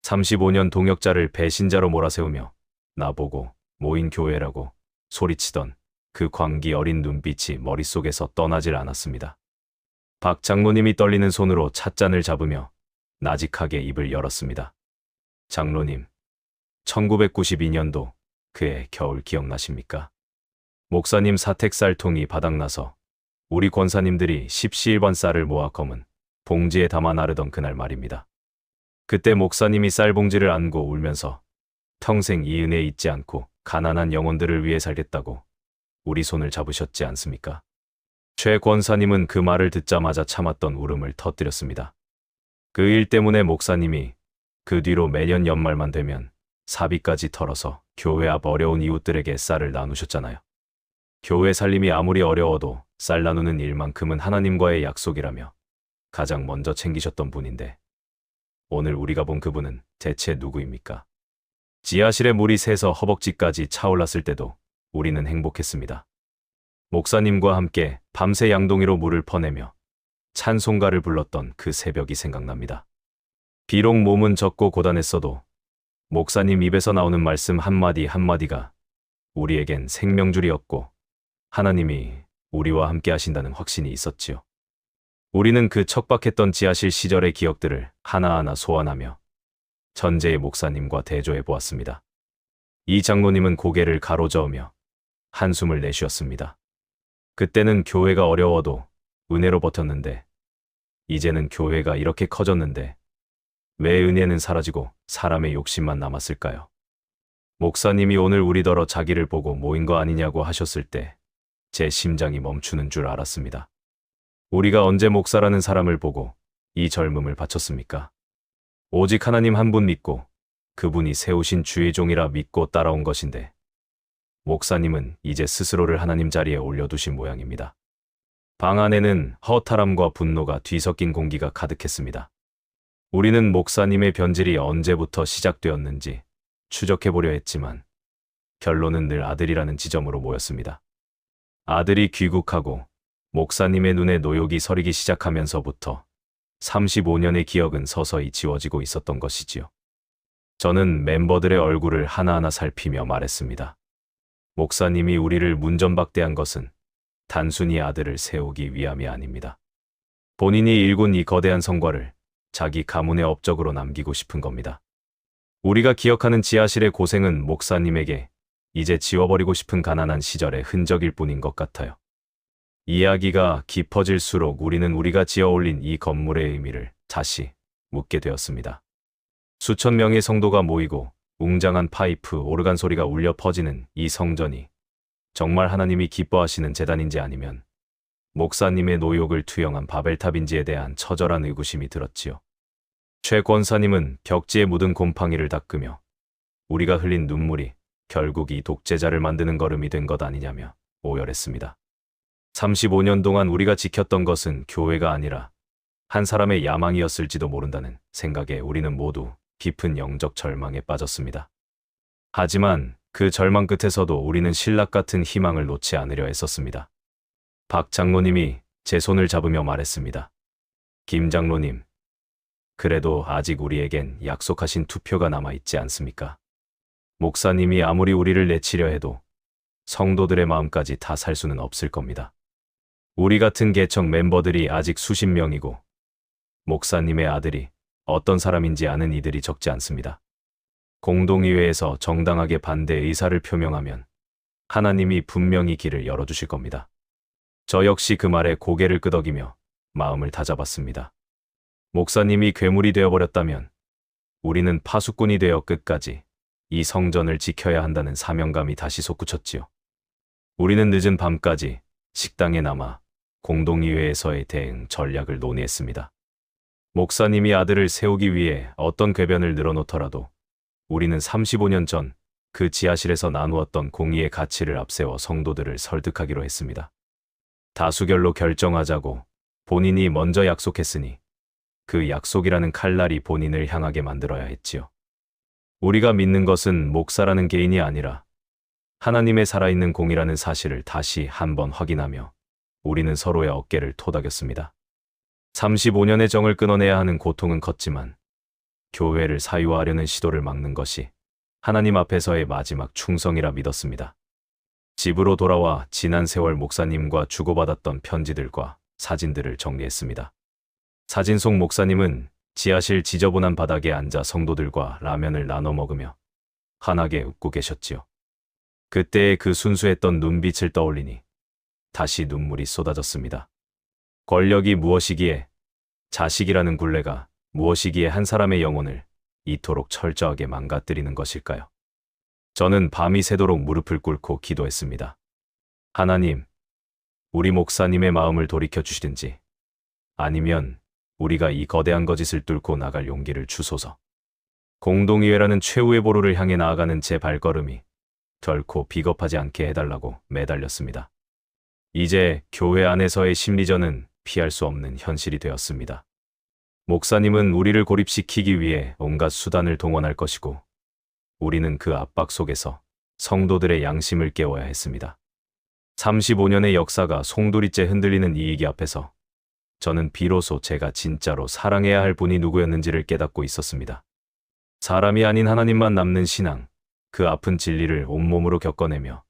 35년 동역자를 배신자로 몰아세우며 나보고 모인 교회라고 소리치던 그 광기 어린 눈빛이 머릿속에서 떠나질 않았습니다. 박 장로님이 떨리는 손으로 찻잔을 잡으며 나직하게 입을 열었습니다. 장로님, 1992년도 그해 겨울 기억나십니까? 목사님 사택 쌀통이 바닥나서 우리 권사님들이 십시일반 쌀을 모아 검은 봉지에 담아 나르던 그날 말입니다. 그때 목사님이 쌀봉지를 안고 울면서 평생 이 은혜 잊지 않고 가난한 영혼들을 위해 살겠다고 우리 손을 잡으셨지 않습니까? 최 권사님은 그 말을 듣자마자 참았던 울음을 터뜨렸습니다. 그 일 때문에 목사님이 그 뒤로 매년 연말만 되면 사비까지 털어서 교회 앞 어려운 이웃들에게 쌀을 나누셨잖아요. 교회 살림이 아무리 어려워도 쌀 나누는 일만큼은 하나님과의 약속이라며 가장 먼저 챙기셨던 분인데 오늘 우리가 본 그분은 대체 누구입니까? 지하실에 물이 새서 허벅지까지 차올랐을 때도 우리는 행복했습니다. 목사님과 함께 밤새 양동이로 물을 퍼내며 찬송가를 불렀던 그 새벽이 생각납니다. 비록 몸은 젖고 고단했어도 목사님 입에서 나오는 말씀 한마디 한마디가 우리에겐 생명줄이었고 하나님이 우리와 함께 하신다는 확신이 있었지요. 우리는 그 척박했던 지하실 시절의 기억들을 하나하나 소환하며 전재의 목사님과 대조해 보았습니다. 이 장로님은 고개를 가로저으며 한숨을 내쉬었습니다. 그때는 교회가 어려워도 은혜로 버텼는데 이제는 교회가 이렇게 커졌는데 왜 은혜는 사라지고 사람의 욕심만 남았을까요? 목사님이 오늘 우리더러 자기를 보고 모인 거 아니냐고 하셨을 때 제 심장이 멈추는 줄 알았습니다. 우리가 언제 목사라는 사람을 보고 이 젊음을 바쳤습니까? 오직 하나님 한 분 믿고 그분이 세우신 주의 종이라 믿고 따라온 것인데 목사님은 이제 스스로를 하나님 자리에 올려두신 모양입니다. 방 안에는 허탈함과 분노가 뒤섞인 공기가 가득했습니다. 우리는 목사님의 변질이 언제부터 시작되었는지 추적해보려 했지만 결론은 늘 아들이라는 지점으로 모였습니다. 아들이 귀국하고 목사님의 눈에 노욕이 서리기 시작하면서부터 35년의 기억은 서서히 지워지고 있었던 것이지요. 저는 멤버들의 얼굴을 하나하나 살피며 말했습니다. 목사님이 우리를 문전박대한 것은 단순히 아들을 세우기 위함이 아닙니다. 본인이 일군 이 거대한 성과를 자기 가문의 업적으로 남기고 싶은 겁니다. 우리가 기억하는 지하실의 고생은 목사님에게 이제 지워버리고 싶은 가난한 시절의 흔적일 뿐인 것 같아요. 이야기가 깊어질수록 우리는 우리가 지어올린 이 건물의 의미를 다시 묻게 되었습니다. 수천 명의 성도가 모이고 웅장한 파이프, 오르간 소리가 울려 퍼지는 이 성전이 정말 하나님이 기뻐하시는 제단인지 아니면 목사님의 노욕을 투영한 바벨탑인지에 대한 처절한 의구심이 들었지요. 최 권사님은 벽지에 묻은 곰팡이를 닦으며 우리가 흘린 눈물이 결국 이 독재자를 만드는 걸음이 된 것 아니냐며 오열했습니다. 35년 동안 우리가 지켰던 것은 교회가 아니라 한 사람의 야망이었을지도 모른다는 생각에 우리는 모두 깊은 영적 절망에 빠졌습니다. 하지만 그 절망 끝에서도 우리는 신락 같은 희망을 놓지 않으려 했었습니다. 박 장로님이 제 손을 잡으며 말했습니다. 김 장로님, 그래도 아직 우리에겐 약속하신 투표가 남아있지 않습니까? 목사님이 아무리 우리를 내치려 해도 성도들의 마음까지 다 살 수는 없을 겁니다. 우리 같은 개척 멤버들이 아직 수십 명이고 목사님의 아들이 어떤 사람인지 아는 이들이 적지 않습니다. 공동의회에서 정당하게 반대 의사를 표명하면 하나님이 분명히 길을 열어주실 겁니다. 저 역시 그 말에 고개를 끄덕이며 마음을 다잡았습니다. 목사님이 괴물이 되어버렸다면 우리는 파수꾼이 되어 끝까지 이 성전을 지켜야 한다는 사명감이 다시 솟구쳤지요. 우리는 늦은 밤까지 식당에 남아 공동의회에서의 대응 전략을 논의했습니다. 목사님이 아들을 세우기 위해 어떤 궤변을 늘어놓더라도 우리는 35년 전 그 지하실에서 나누었던 공의의 가치를 앞세워 성도들을 설득하기로 했습니다. 다수결로 결정하자고 본인이 먼저 약속했으니 그 약속이라는 칼날이 본인을 향하게 만들어야 했지요. 우리가 믿는 것은 목사라는 개인이 아니라 하나님의 살아있는 공이라는 사실을 다시 한번 확인하며 우리는 서로의 어깨를 토닥였습니다. 35년의 정을 끊어내야 하는 고통은 컸지만 교회를 사유화하려는 시도를 막는 것이 하나님 앞에서의 마지막 충성이라 믿었습니다. 집으로 돌아와 지난 세월 목사님과 주고받았던 편지들과 사진들을 정리했습니다. 사진 속 목사님은 지하실 지저분한 바닥에 앉아 성도들과 라면을 나눠 먹으며 환하게 웃고 계셨지요. 그때의 그 순수했던 눈빛을 떠올리니 다시 눈물이 쏟아졌습니다. 권력이 무엇이기에, 자식이라는 굴레가 무엇이기에 한 사람의 영혼을 이토록 철저하게 망가뜨리는 것일까요? 저는 밤이 새도록 무릎을 꿇고 기도했습니다. 하나님, 우리 목사님의 마음을 돌이켜 주시든지 아니면 우리가 이 거대한 거짓을 뚫고 나갈 용기를 주소서. 공동의회라는 최후의 보루를 향해 나아가는 제 발걸음이 결코 비겁하지 않게 해달라고 매달렸습니다. 이제 교회 안에서의 심리전은 피할 수 없는 현실이 되었습니다. 목사님은 우리를 고립시키기 위해 온갖 수단을 동원할 것이고, 우리는 그 압박 속에서 성도들의 양심을 깨워야 했습니다. 35년의 역사가 송두리째 흔들리는 이익이 앞에서 저는 비로소 제가 진짜로 사랑해야 할 분이 누구였는지를 깨닫고 있었습니다. 사람이 아닌 하나님만 남는 신앙, 그 아픈 진리를 온몸으로 겪어내며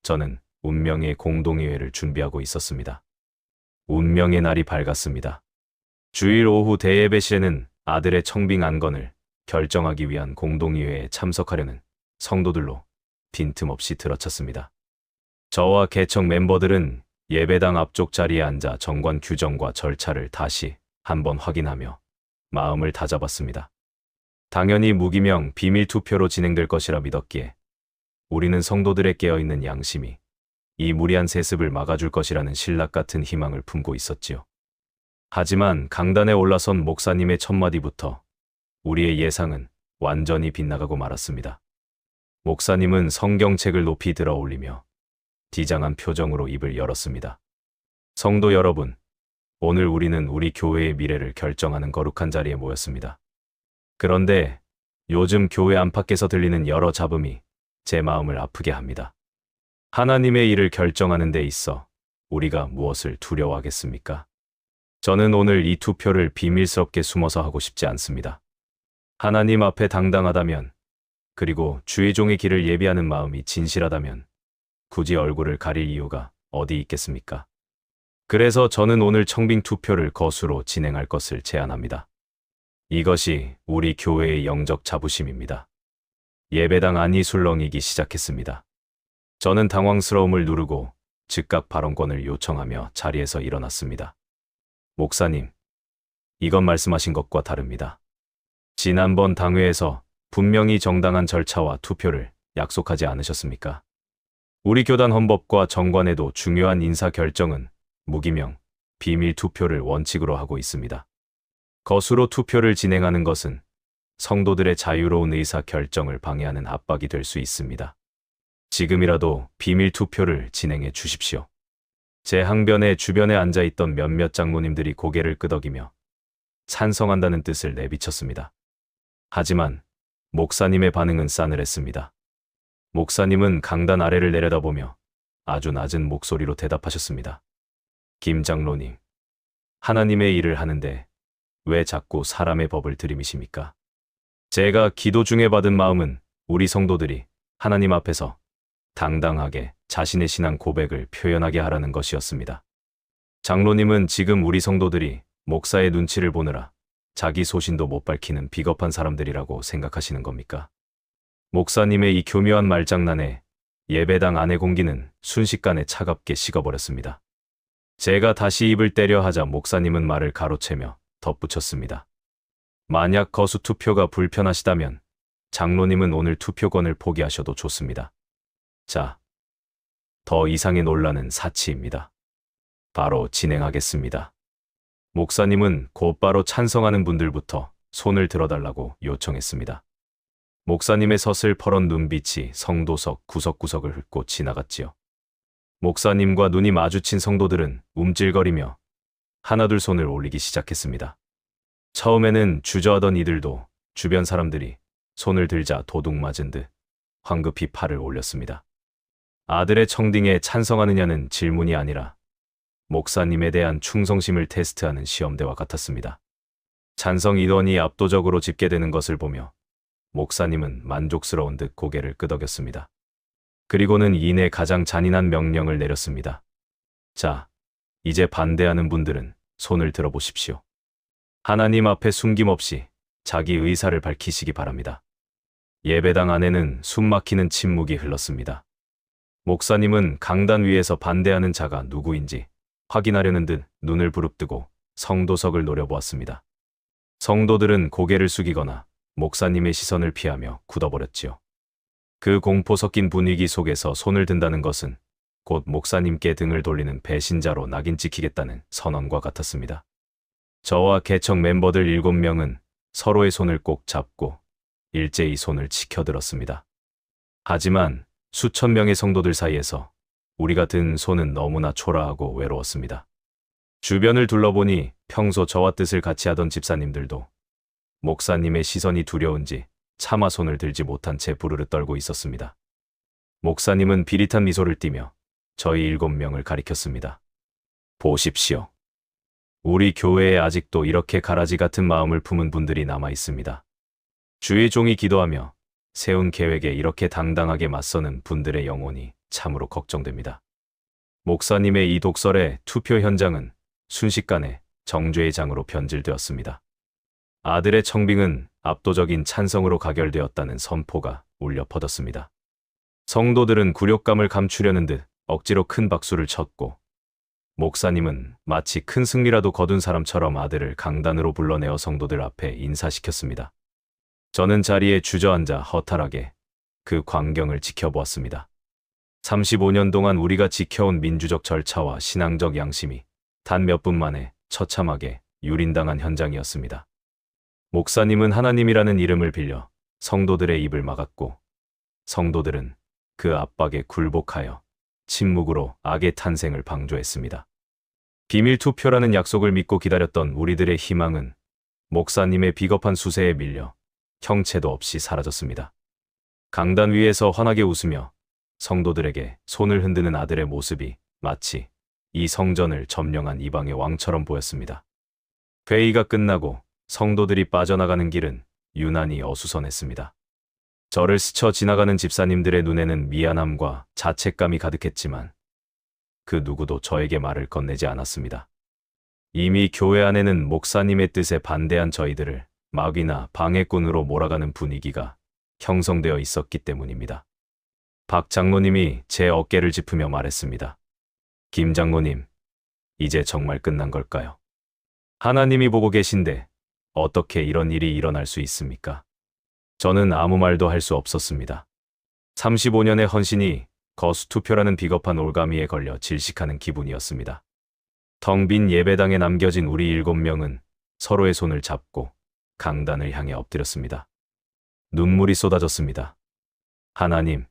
저는 운명의 공동의회를 준비하고 있었습니다. 운명의 날이 밝았습니다. 주일 오후 대예배실에는 아들의 청빙 안건을 결정하기 위한 공동의회에 참석하려는 성도들로 빈틈없이 들어찼습니다. 저와 개척 멤버들은 예배당 앞쪽 자리에 앉아 정관 규정과 절차를 다시 한번 확인하며 마음을 다잡았습니다. 당연히 무기명 비밀 투표로 진행될 것이라 믿었기에 우리는 성도들의 깨어있는 양심이 이 무리한 세습을 막아줄 것이라는 신락 같은 희망을 품고 있었지요. 하지만 강단에 올라선 목사님의 첫마디부터 우리의 예상은 완전히 빗나가고 말았습니다. 목사님은 성경책을 높이 들어 올리며 비장한 표정으로 입을 열었습니다. 성도 여러분, 오늘 우리는 우리 교회의 미래를 결정하는 거룩한 자리에 모였습니다. 그런데 요즘 교회 안팎에서 들리는 여러 잡음이 제 마음을 아프게 합니다. 하나님의 일을 결정하는 데 있어 우리가 무엇을 두려워하겠습니까? 저는 오늘 이 투표를 비밀스럽게 숨어서 하고 싶지 않습니다. 하나님 앞에 당당하다면, 그리고 주의 종의 길을 예비하는 마음이 진실하다면 굳이 얼굴을 가릴 이유가 어디 있겠습니까? 그래서 저는 오늘 청빙 투표를 거수로 진행할 것을 제안합니다. 이것이 우리 교회의 영적 자부심입니다. 예배당 안이 술렁이기 시작했습니다. 저는 당황스러움을 누르고 즉각 발언권을 요청하며 자리에서 일어났습니다. 목사님, 이건 말씀하신 것과 다릅니다. 지난번 당회에서 분명히 정당한 절차와 투표를 약속하지 않으셨습니까? 우리 교단 헌법과 정관에도 중요한 인사 결정은 무기명, 비밀 투표를 원칙으로 하고 있습니다. 거수로 투표를 진행하는 것은 성도들의 자유로운 의사 결정을 방해하는 압박이 될 수 있습니다. 지금이라도 비밀 투표를 진행해 주십시오. 제 항변에 주변에 앉아있던 몇몇 장로님들이 고개를 끄덕이며 찬성한다는 뜻을 내비쳤습니다. 하지만 목사님의 반응은 싸늘했습니다. 목사님은 강단 아래를 내려다보며 아주 낮은 목소리로 대답하셨습니다. 김 장로님, 하나님의 일을 하는데 왜 자꾸 사람의 법을 들이미십니까? 제가 기도 중에 받은 마음은 우리 성도들이 하나님 앞에서 당당하게 자신의 신앙 고백을 표현하게 하라는 것이었습니다. 장로님은 지금 우리 성도들이 목사의 눈치를 보느라 자기 소신도 못 밝히는 비겁한 사람들이라고 생각하시는 겁니까? 목사님의 이 교묘한 말장난에 예배당 안의 공기는 순식간에 차갑게 식어버렸습니다. 제가 다시 입을 때려 하자 목사님은 말을 가로채며 덧붙였습니다. 만약 거수 투표가 불편하시다면 장로님은 오늘 투표권을 포기하셔도 좋습니다. 자, 더 이상의 논란은 사치입니다. 바로 진행하겠습니다. 목사님은 곧바로 찬성하는 분들부터 손을 들어달라고 요청했습니다. 목사님의 서슬퍼런 눈빛이 성도석 구석구석을 훑고 지나갔지요. 목사님과 눈이 마주친 성도들은 움찔거리며 하나둘 손을 올리기 시작했습니다. 처음에는 주저하던 이들도 주변 사람들이 손을 들자 도둑 맞은 듯 황급히 팔을 올렸습니다. 아들의 청딩에 찬성하느냐는 질문이 아니라 목사님에 대한 충성심을 테스트하는 시험대와 같았습니다. 찬성 인원이 압도적으로 집계되는 것을 보며 목사님은 만족스러운 듯 고개를 끄덕였습니다. 그리고는 이내 가장 잔인한 명령을 내렸습니다. 자, 이제 반대하는 분들은 손을 들어보십시오. 하나님 앞에 숨김없이 자기 의사를 밝히시기 바랍니다. 예배당 안에는 숨막히는 침묵이 흘렀습니다. 목사님은 강단 위에서 반대하는 자가 누구인지 확인하려는 듯 눈을 부릅뜨고 성도석을 노려보았습니다. 성도들은 고개를 숙이거나 목사님의 시선을 피하며 굳어버렸지요. 그 공포 섞인 분위기 속에서 손을 든다는 것은 곧 목사님께 등을 돌리는 배신자로 낙인 찍히겠다는 선언과 같았습니다. 저와 개척 멤버들 7명은 서로의 손을 꼭 잡고 일제히 손을 지켜들었습니다. 하지만 수천 명의 성도들 사이에서 우리가 든 손은 너무나 초라하고 외로웠습니다. 주변을 둘러보니 평소 저와 뜻을 같이 하던 집사님들도 목사님의 시선이 두려운지 차마 손을 들지 못한 채 부르르 떨고 있었습니다. 목사님은 비릿한 미소를 띠며 저희 7명을 가리켰습니다. 보십시오. 우리 교회에 아직도 이렇게 가라지 같은 마음을 품은 분들이 남아 있습니다. 주의 종이 기도하며 세운 계획에 이렇게 당당하게 맞서는 분들의 영혼이 참으로 걱정됩니다. 목사님의 이 독설의 투표 현장은 순식간에 정죄의 장으로 변질되었습니다. 아들의 청빙은 압도적인 찬성으로 가결되었다는 선포가 울려 퍼졌습니다. 성도들은 굴욕감을 감추려는 듯 억지로 큰 박수를 쳤고, 목사님은 마치 큰 승리라도 거둔 사람처럼 아들을 강단으로 불러내어 성도들 앞에 인사시켰습니다. 저는 자리에 주저앉아 허탈하게 그 광경을 지켜보았습니다. 35년 동안 우리가 지켜온 민주적 절차와 신앙적 양심이 단 몇 분 만에 처참하게 유린당한 현장이었습니다. 목사님은 하나님이라는 이름을 빌려 성도들의 입을 막았고, 성도들은 그 압박에 굴복하여 침묵으로 악의 탄생을 방조했습니다. 비밀 투표라는 약속을 믿고 기다렸던 우리들의 희망은 목사님의 비겁한 수세에 밀려 형체도 없이 사라졌습니다. 강단 위에서 환하게 웃으며 성도들에게 손을 흔드는 아들의 모습이 마치 이 성전을 점령한 이방의 왕처럼 보였습니다. 회의가 끝나고 성도들이 빠져나가는 길은 유난히 어수선했습니다. 저를 스쳐 지나가는 집사님들의 눈에는 미안함과 자책감이 가득했지만 그 누구도 저에게 말을 건네지 않았습니다. 이미 교회 안에는 목사님의 뜻에 반대한 저희들을 마귀나 방해꾼으로 몰아가는 분위기가 형성되어 있었기 때문입니다. 박 장로님이 제 어깨를 짚으며 말했습니다. 김 장로님, 이제 정말 끝난 걸까요? 하나님이 보고 계신데 어떻게 이런 일이 일어날 수 있습니까? 저는 아무 말도 할 수 없었습니다. 35년의 헌신이 거수투표라는 비겁한 올가미에 걸려 질식하는 기분이었습니다. 텅 빈 예배당에 남겨진 우리 7명은 서로의 손을 잡고 강단을 향해 엎드렸습니다. 눈물이 쏟아졌습니다. 하나님,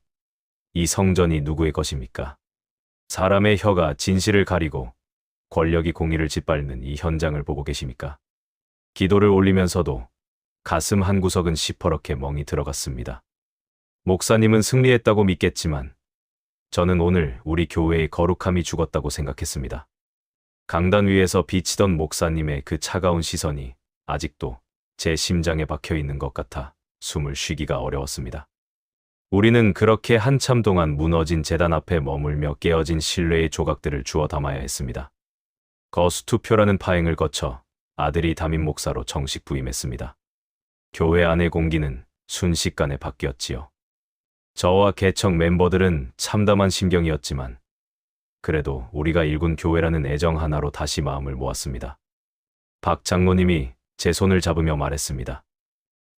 이 성전이 누구의 것입니까? 사람의 혀가 진실을 가리고 권력이 공의를 짓밟는 이 현장을 보고 계십니까? 기도를 올리면서도 가슴 한구석은 시퍼렇게 멍이 들어갔습니다. 목사님은 승리했다고 믿겠지만 저는 오늘 우리 교회의 거룩함이 죽었다고 생각했습니다. 강단 위에서 비치던 목사님의 그 차가운 시선이 아직도 제 심장에 박혀 있는 것 같아 숨을 쉬기가 어려웠습니다. 우리는 그렇게 한참 동안 무너진 제단 앞에 머물며 깨어진 신뢰의 조각들을 주워 담아야 했습니다. 거수투표라는 파행을 거쳐 아들이 담임 목사로 정식 부임했습니다. 교회 안의 공기는 순식간에 바뀌었지요. 저와 개척 멤버들은 참담한 심경이었지만 그래도 우리가 일군 교회라는 애정 하나로 다시 마음을 모았습니다. 박 장로님이 제 손을 잡으며 말했습니다.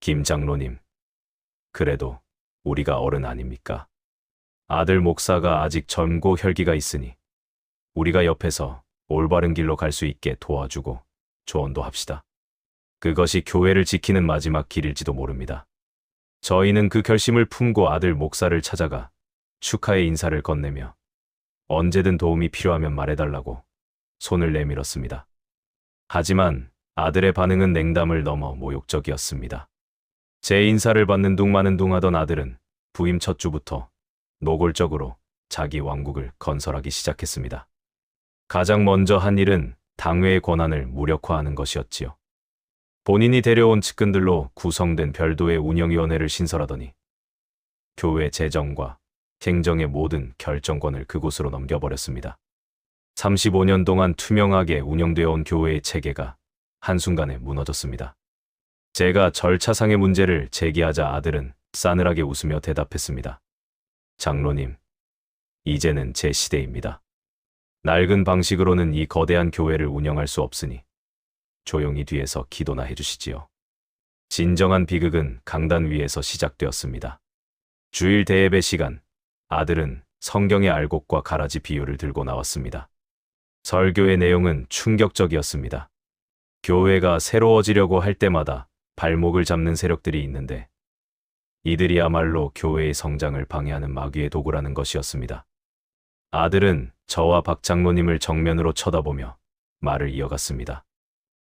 김 장로님, 그래도 우리가 어른 아닙니까? 아들 목사가 아직 젊고 혈기가 있으니 우리가 옆에서 올바른 길로 갈 수 있게 도와주고 조언도 합시다. 그것이 교회를 지키는 마지막 길일지도 모릅니다. 저희는 그 결심을 품고 아들 목사를 찾아가 축하의 인사를 건네며 언제든 도움이 필요하면 말해달라고 손을 내밀었습니다. 하지만 아들의 반응은 냉담을 넘어 모욕적이었습니다. 제 인사를 받는 둥 마는 둥 하던 아들은 부임 첫 주부터 노골적으로 자기 왕국을 건설하기 시작했습니다. 가장 먼저 한 일은 당회의 권한을 무력화하는 것이었지요. 본인이 데려온 측근들로 구성된 별도의 운영위원회를 신설하더니 교회 재정과 행정의 모든 결정권을 그곳으로 넘겨버렸습니다. 35년 동안 투명하게 운영되어 온 교회의 체계가 한순간에 무너졌습니다. 제가 절차상의 문제를 제기하자 아들은 싸늘하게 웃으며 대답했습니다. 장로님, 이제는 제 시대입니다. 낡은 방식으로는 이 거대한 교회를 운영할 수 없으니 조용히 뒤에서 기도나 해주시지요. 진정한 비극은 강단 위에서 시작되었습니다. 주일 대예배 시간, 아들은 성경의 알곡과 가라지 비유를 들고 나왔습니다. 설교의 내용은 충격적이었습니다. 교회가 새로워지려고 할 때마다 발목을 잡는 세력들이 있는데 이들이야말로 교회의 성장을 방해하는 마귀의 도구라는 것이었습니다. 아들은 저와 박 장로님을 정면으로 쳐다보며 말을 이어갔습니다.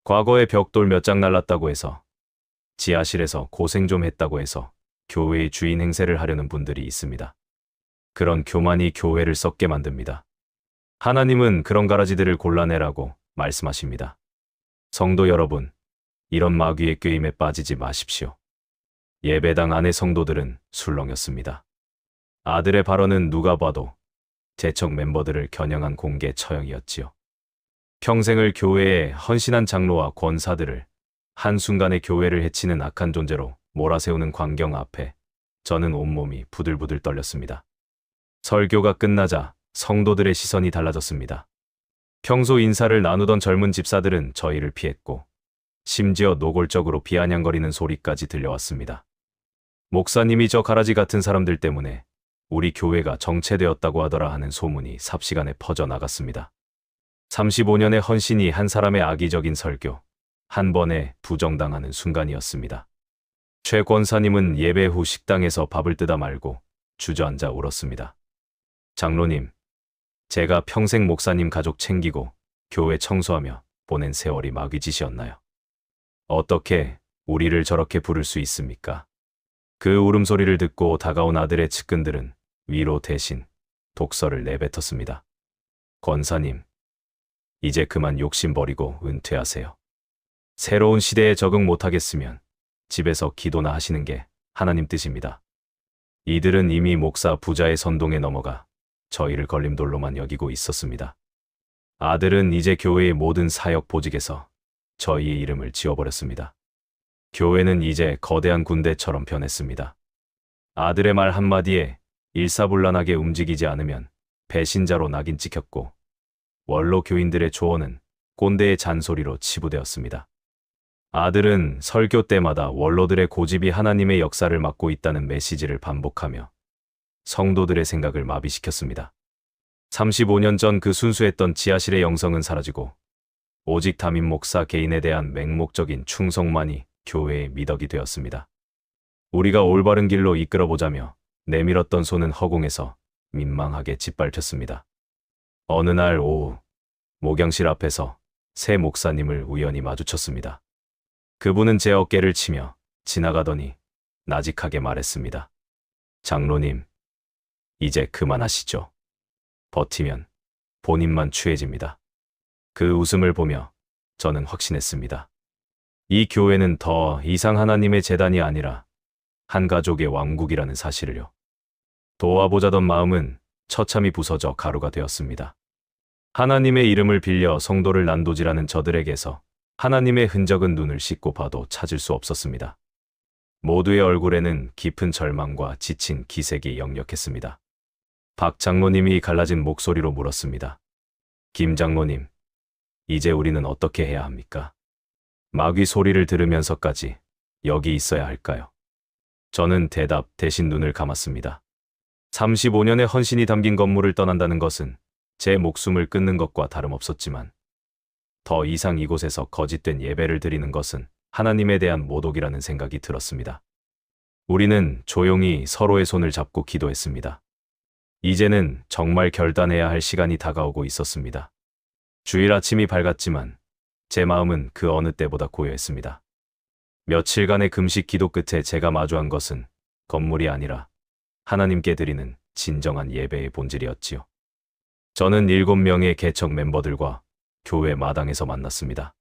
과거에 벽돌 몇 장 날랐다고 해서, 지하실에서 고생 좀 했다고 해서 교회의 주인 행세를 하려는 분들이 있습니다. 그런 교만이 교회를 썩게 만듭니다. 하나님은 그런 가라지들을 골라내라고 말씀하십니다. 성도 여러분, 이런 마귀의 꾀임에 빠지지 마십시오. 예배당 안의 성도들은 술렁였습니다. 아들의 발언은 누가 봐도 제척 멤버들을 겨냥한 공개 처형이었지요. 평생을 교회에 헌신한 장로와 권사들을 한순간에 교회를 해치는 악한 존재로 몰아세우는 광경 앞에 저는 온몸이 부들부들 떨렸습니다. 설교가 끝나자 성도들의 시선이 달라졌습니다. 평소 인사를 나누던 젊은 집사들은 저희를 피했고 심지어 노골적으로 비아냥거리는 소리까지 들려왔습니다. 목사님이 저 가라지 같은 사람들 때문에 우리 교회가 정체되었다고 하더라 하는 소문이 삽시간에 퍼져나갔습니다. 35년의 헌신이 한 사람의 악의적인 설교, 한 번에 부정당하는 순간이었습니다. 최 권사님은 예배 후 식당에서 밥을 뜨다 말고 주저앉아 울었습니다. 장로님, 제가 평생 목사님 가족 챙기고 교회 청소하며 보낸 세월이 마귀짓이었나요? 어떻게 우리를 저렇게 부를 수 있습니까? 그 울음소리를 듣고 다가온 아들의 측근들은 위로 대신 독서를 내뱉었습니다. 권사님, 이제 그만 욕심 버리고 은퇴하세요. 새로운 시대에 적응 못하겠으면 집에서 기도나 하시는 게 하나님 뜻입니다. 이들은 이미 목사 부자의 선동에 넘어가 저희를 걸림돌로만 여기고 있었습니다. 아들은 이제 교회의 모든 사역 보직에서 저희의 이름을 지워버렸습니다. 교회는 이제 거대한 군대처럼 변했습니다. 아들의 말 한마디에 일사불란하게 움직이지 않으면 배신자로 낙인 찍혔고 원로 교인들의 조언은 꼰대의 잔소리로 치부되었습니다. 아들은 설교 때마다 원로들의 고집이 하나님의 역사를 막고 있다는 메시지를 반복하며 성도들의 생각을 마비시켰습니다. 35년 전 그 순수했던 지하실의 영성은 사라지고 오직 담임 목사 개인에 대한 맹목적인 충성만이 교회의 미덕이 되었습니다. 우리가 올바른 길로 이끌어보자며 내밀었던 손은 허공에서 민망하게 짓밟혔습니다. 어느 날 오후 목양실 앞에서 새 목사님을 우연히 마주쳤습니다. 그분은 제 어깨를 치며 지나가더니 나직하게 말했습니다. 장로님, 이제 그만하시죠. 버티면 본인만 취해집니다. 그 웃음을 보며 저는 확신했습니다. 이 교회는 더 이상 하나님의 재단이 아니라 한 가족의 왕국이라는 사실을요. 도와보자던 마음은 처참히 부서져 가루가 되었습니다. 하나님의 이름을 빌려 성도를 난도질하는 저들에게서 하나님의 흔적은 눈을 씻고 봐도 찾을 수 없었습니다. 모두의 얼굴에는 깊은 절망과 지친 기색이 역력했습니다. 박 장로님이 갈라진 목소리로 물었습니다. 김 장로님, 이제 우리는 어떻게 해야 합니까? 마귀 소리를 들으면서까지 여기 있어야 할까요? 저는 대답 대신 눈을 감았습니다. 35년의 헌신이 담긴 건물을 떠난다는 것은 제 목숨을 끊는 것과 다름없었지만 더 이상 이곳에서 거짓된 예배를 드리는 것은 하나님에 대한 모독이라는 생각이 들었습니다. 우리는 조용히 서로의 손을 잡고 기도했습니다. 이제는 정말 결단해야 할 시간이 다가오고 있었습니다. 주일 아침이 밝았지만 제 마음은 그 어느 때보다 고요했습니다. 며칠간의 금식 기도 끝에 제가 마주한 것은 건물이 아니라 하나님께 드리는 진정한 예배의 본질이었지요. 저는 7명의 개척 멤버들과 교회 마당에서 만났습니다.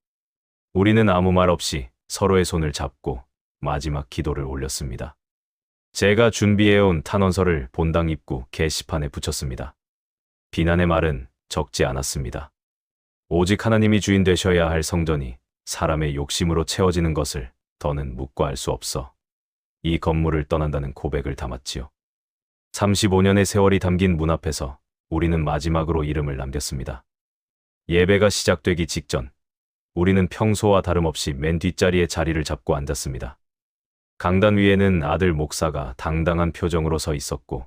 우리는 아무 말 없이 서로의 손을 잡고 마지막 기도를 올렸습니다. 제가 준비해온 탄원서를 본당 입구 게시판에 붙였습니다. 비난의 말은 적지 않았습니다. 오직 하나님이 주인 되셔야 할 성전이 사람의 욕심으로 채워지는 것을 더는 묵과할 수 없어 이 건물을 떠난다는 고백을 담았지요. 35년의 세월이 담긴 문 앞에서 우리는 마지막으로 이름을 남겼습니다. 예배가 시작되기 직전 우리는 평소와 다름없이 맨 뒷자리에 자리를 잡고 앉았습니다. 강단 위에는 아들 목사가 당당한 표정으로 서 있었고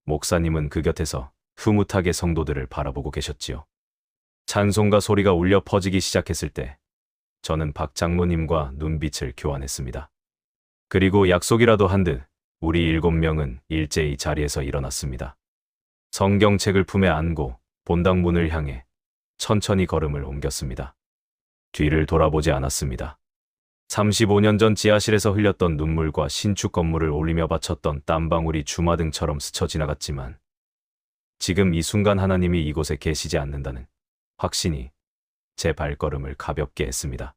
목사님은 그 곁에서 흐뭇하게 성도들을 바라보고 계셨지요. 찬송가 소리가 울려 퍼지기 시작했을 때 저는 박 장로님과 눈빛을 교환했습니다. 그리고 약속이라도 한 듯 우리 7명은 일제히 자리에서 일어났습니다. 성경책을 품에 안고 본당 문을 향해 천천히 걸음을 옮겼습니다. 뒤를 돌아보지 않았습니다. 35년 전 지하실에서 흘렸던 눈물과 신축 건물을 올리며 바쳤던 땀방울이 주마등처럼 스쳐 지나갔지만 지금 이 순간 하나님이 이곳에 계시지 않는다는 확신이 제 발걸음을 가볍게 했습니다.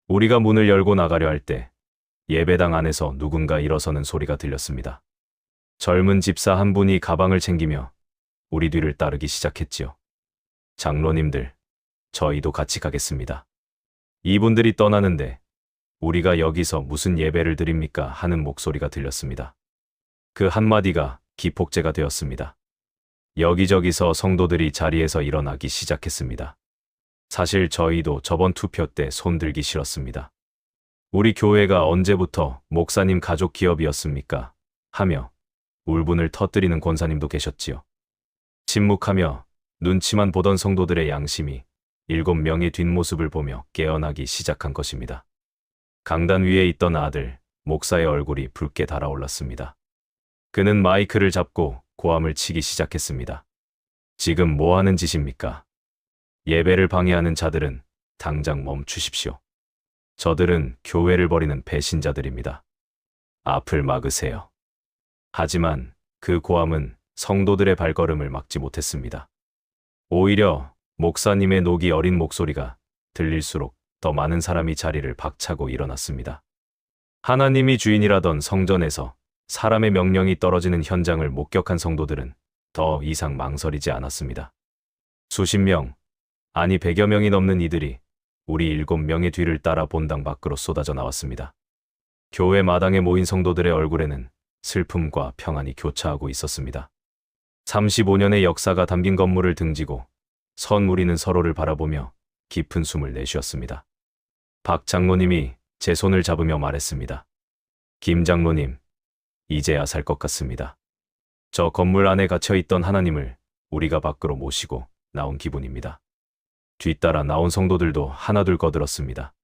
우리가 문을 열고 나가려 할 때 예배당 안에서 누군가 일어서는 소리가 들렸습니다. 젊은 집사 한 분이 가방을 챙기며 우리 뒤를 따르기 시작했지요. 장로님들, 저희도 같이 가겠습니다. 이분들이 떠나는데 우리가 여기서 무슨 예배를 드립니까? 하는 목소리가 들렸습니다. 그 한마디가 기폭제가 되었습니다. 여기저기서 성도들이 자리에서 일어나기 시작했습니다. 사실 저희도 저번 투표 때 손들기 싫었습니다. 우리 교회가 언제부터 목사님 가족 기업이었습니까? 하며 울분을 터뜨리는 권사님도 계셨지요. 침묵하며 눈치만 보던 성도들의 양심이 7명의 뒷모습을 보며 깨어나기 시작한 것입니다. 강단 위에 있던 아들, 목사의 얼굴이 붉게 달아올랐습니다. 그는 마이크를 잡고 고함을 치기 시작했습니다. 지금 뭐 하는 짓입니까? 예배를 방해하는 자들은 당장 멈추십시오. 저들은 교회를 버리는 배신자들입니다. 앞을 막으세요. 하지만 그 고함은 성도들의 발걸음을 막지 못했습니다. 오히려 목사님의 녹이 어린 목소리가 들릴수록 더 많은 사람이 자리를 박차고 일어났습니다. 하나님이 주인이라던 성전에서 사람의 명령이 떨어지는 현장을 목격한 성도들은 더 이상 망설이지 않았습니다. 수십 명, 아니 100여 명이 넘는 이들이 우리 7명의 뒤를 따라 본당 밖으로 쏟아져 나왔습니다. 교회 마당에 모인 성도들의 얼굴에는 슬픔과 평안이 교차하고 있었습니다. 35년의 역사가 담긴 건물을 등지고 선 우리는 서로를 바라보며 깊은 숨을 내쉬었습니다. 박 장로님이 제 손을 잡으며 말했습니다. 김 장로님, 이제야 살 것 같습니다. 저 건물 안에 갇혀있던 하나님을 우리가 밖으로 모시고 나온 기분입니다. 뒤따라 나온 성도들도 하나둘 거들었습니다.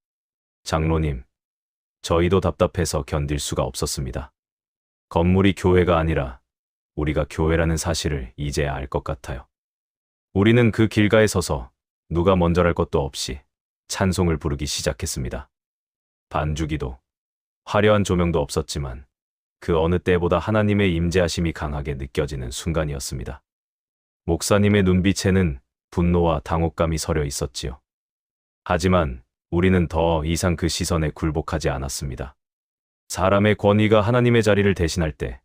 장로님, 저희도 답답해서 견딜 수가 없었습니다. 건물이 교회가 아니라 우리가 교회라는 사실을 이제야 알 것 같아요. 우리는 그 길가에 서서 누가 먼저랄 것도 없이 찬송을 부르기 시작했습니다. 반주기도, 화려한 조명도 없었지만 그 어느 때보다 하나님의 임재하심이 강하게 느껴지는 순간이었습니다. 목사님의 눈빛에는 분노와 당혹감이 서려 있었지요. 하지만 우리는 더 이상 그 시선에 굴복하지 않았습니다. 사람의 권위가 하나님의 자리를 대신할 때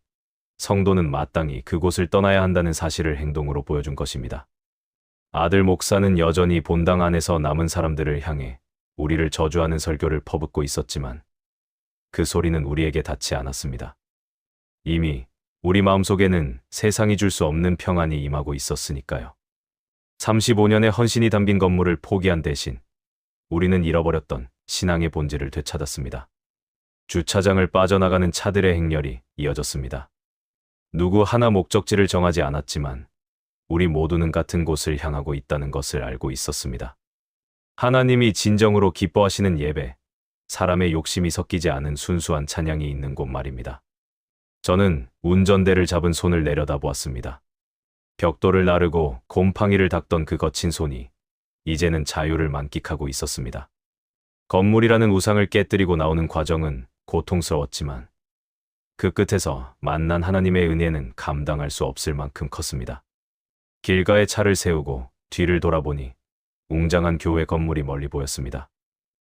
성도는 마땅히 그곳을 떠나야 한다는 사실을 행동으로 보여준 것입니다. 아들 목사는 여전히 본당 안에서 남은 사람들을 향해 우리를 저주하는 설교를 퍼붓고 있었지만 그 소리는 우리에게 닿지 않았습니다. 이미 우리 마음속에는 세상이 줄 수 없는 평안이 임하고 있었으니까요. 35년의 헌신이 담긴 건물을 포기한 대신 우리는 잃어버렸던 신앙의 본질을 되찾았습니다. 주차장을 빠져나가는 차들의 행렬이 이어졌습니다. 누구 하나 목적지를 정하지 않았지만 우리 모두는 같은 곳을 향하고 있다는 것을 알고 있었습니다. 하나님이 진정으로 기뻐하시는 예배, 사람의 욕심이 섞이지 않은 순수한 찬양이 있는 곳 말입니다. 저는 운전대를 잡은 손을 내려다보았습니다. 벽돌을 나르고 곰팡이를 닦던 그 거친 손이 이제는 자유를 만끽하고 있었습니다. 건물이라는 우상을 깨뜨리고 나오는 과정은 고통스러웠지만 그 끝에서 만난 하나님의 은혜는 감당할 수 없을 만큼 컸습니다. 길가에 차를 세우고 뒤를 돌아보니 웅장한 교회 건물이 멀리 보였습니다.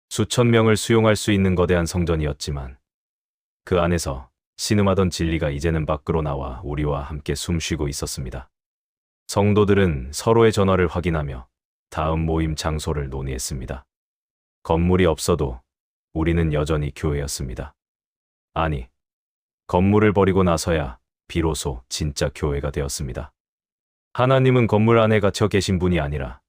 수천 명을 수용할 수 있는 거대한 성전이었지만 그 안에서 신음하던 진리가 이제는 밖으로 나와 우리와 함께 숨쉬고 있었습니다. 성도들은 서로의 전화를 확인하며 다음 모임 장소를 논의했습니다. 건물이 없어도 우리는 여전히 교회였습니다. 아니, 건물을 버리고 나서야 비로소 진짜 교회가 되었습니다. 하나님은 건물 안에 갇혀 계신 분이 아니라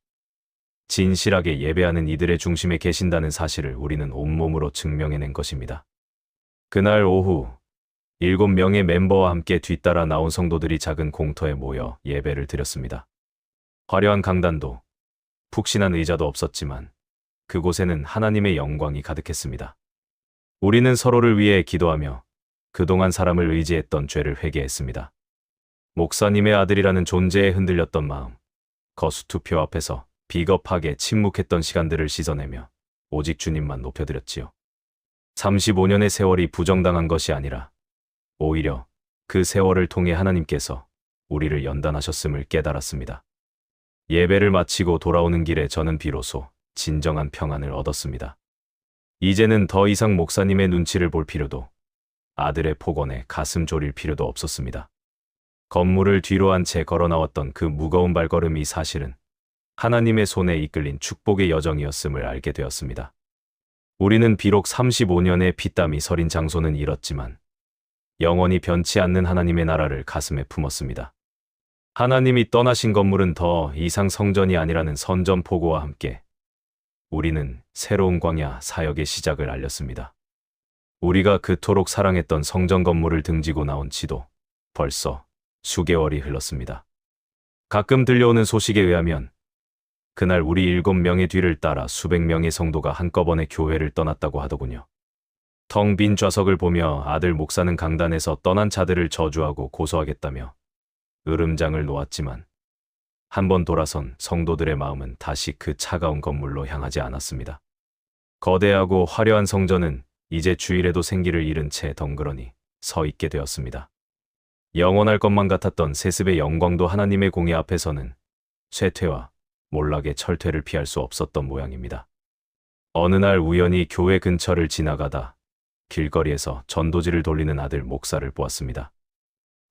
진실하게 예배하는 이들의 중심에 계신다는 사실을 우리는 온몸으로 증명해낸 것입니다. 그날 오후 7명의 멤버와 함께 뒤따라 나온 성도들이 작은 공터에 모여 예배를 드렸습니다. 화려한 강단도 푹신한 의자도 없었지만 그곳에는 하나님의 영광이 가득했습니다. 우리는 서로를 위해 기도하며 그동안 사람을 의지했던 죄를 회개했습니다. 목사님의 아들이라는 존재에 흔들렸던 마음, 거수투표 앞에서 비겁하게 침묵했던 시간들을 씻어내며 오직 주님만 높여드렸지요. 35년의 세월이 부정당한 것이 아니라 오히려 그 세월을 통해 하나님께서 우리를 연단하셨음을 깨달았습니다. 예배를 마치고 돌아오는 길에 저는 비로소 진정한 평안을 얻었습니다. 이제는 더 이상 목사님의 눈치를 볼 필요도, 아들의 폭언에 가슴 졸일 필요도 없었습니다. 건물을 뒤로 한 채 걸어 나왔던 그 무거운 발걸음이 사실은 하나님의 손에 이끌린 축복의 여정이었음을 알게 되었습니다. 우리는 비록 35년의 피땀이 서린 장소는 잃었지만 영원히 변치 않는 하나님의 나라를 가슴에 품었습니다. 하나님이 떠나신 건물은 더 이상 성전이 아니라는 선전포고와 함께 우리는 새로운 광야 사역의 시작을 알렸습니다. 우리가 그토록 사랑했던 성전 건물을 등지고 나온 지도 벌써 수개월이 흘렀습니다. 가끔 들려오는 소식에 의하면 그날 우리 7명의 뒤를 따라 수백 명의 성도가 한꺼번에 교회를 떠났다고 하더군요. 텅 빈 좌석을 보며 아들 목사는 강단에서 떠난 자들을 저주하고 고소하겠다며 으름장을 놓았지만 한번 돌아선 성도들의 마음은 다시 그 차가운 건물로 향하지 않았습니다. 거대하고 화려한 성전은 이제 주일에도 생기를 잃은 채 덩그러니 서 있게 되었습니다. 영원할 것만 같았던 세습의 영광도 하나님의 공의 앞에서는 쇠퇴와 몰락의 철퇴를 피할 수 없었던 모양입니다. 어느 날 우연히 교회 근처를 지나가다 길거리에서 전도지를 돌리는 아들 목사를 보았습니다.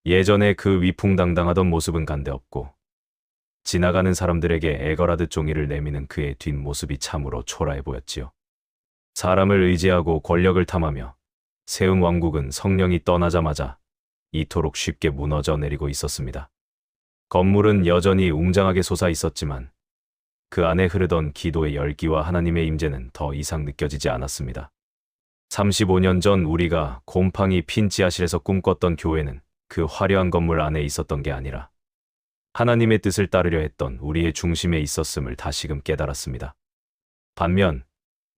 예전에 그 위풍당당하던 모습은 간데없고 지나가는 사람들에게 애걸하듯 종이를 내미는 그의 뒷모습이 참으로 초라해 보였지요. 사람을 의지하고 권력을 탐하며 세운 왕국은 성령이 떠나자마자 이토록 쉽게 무너져 내리고 있었습니다. 건물은 여전히 웅장하게 솟아 있었지만 그 안에 흐르던 기도의 열기와 하나님의 임재는 더 이상 느껴지지 않았습니다. 35년 전 우리가 곰팡이 핀 지하실에서 꿈꿨던 교회는 그 화려한 건물 안에 있었던 게 아니라 하나님의 뜻을 따르려 했던 우리의 중심에 있었음을 다시금 깨달았습니다. 반면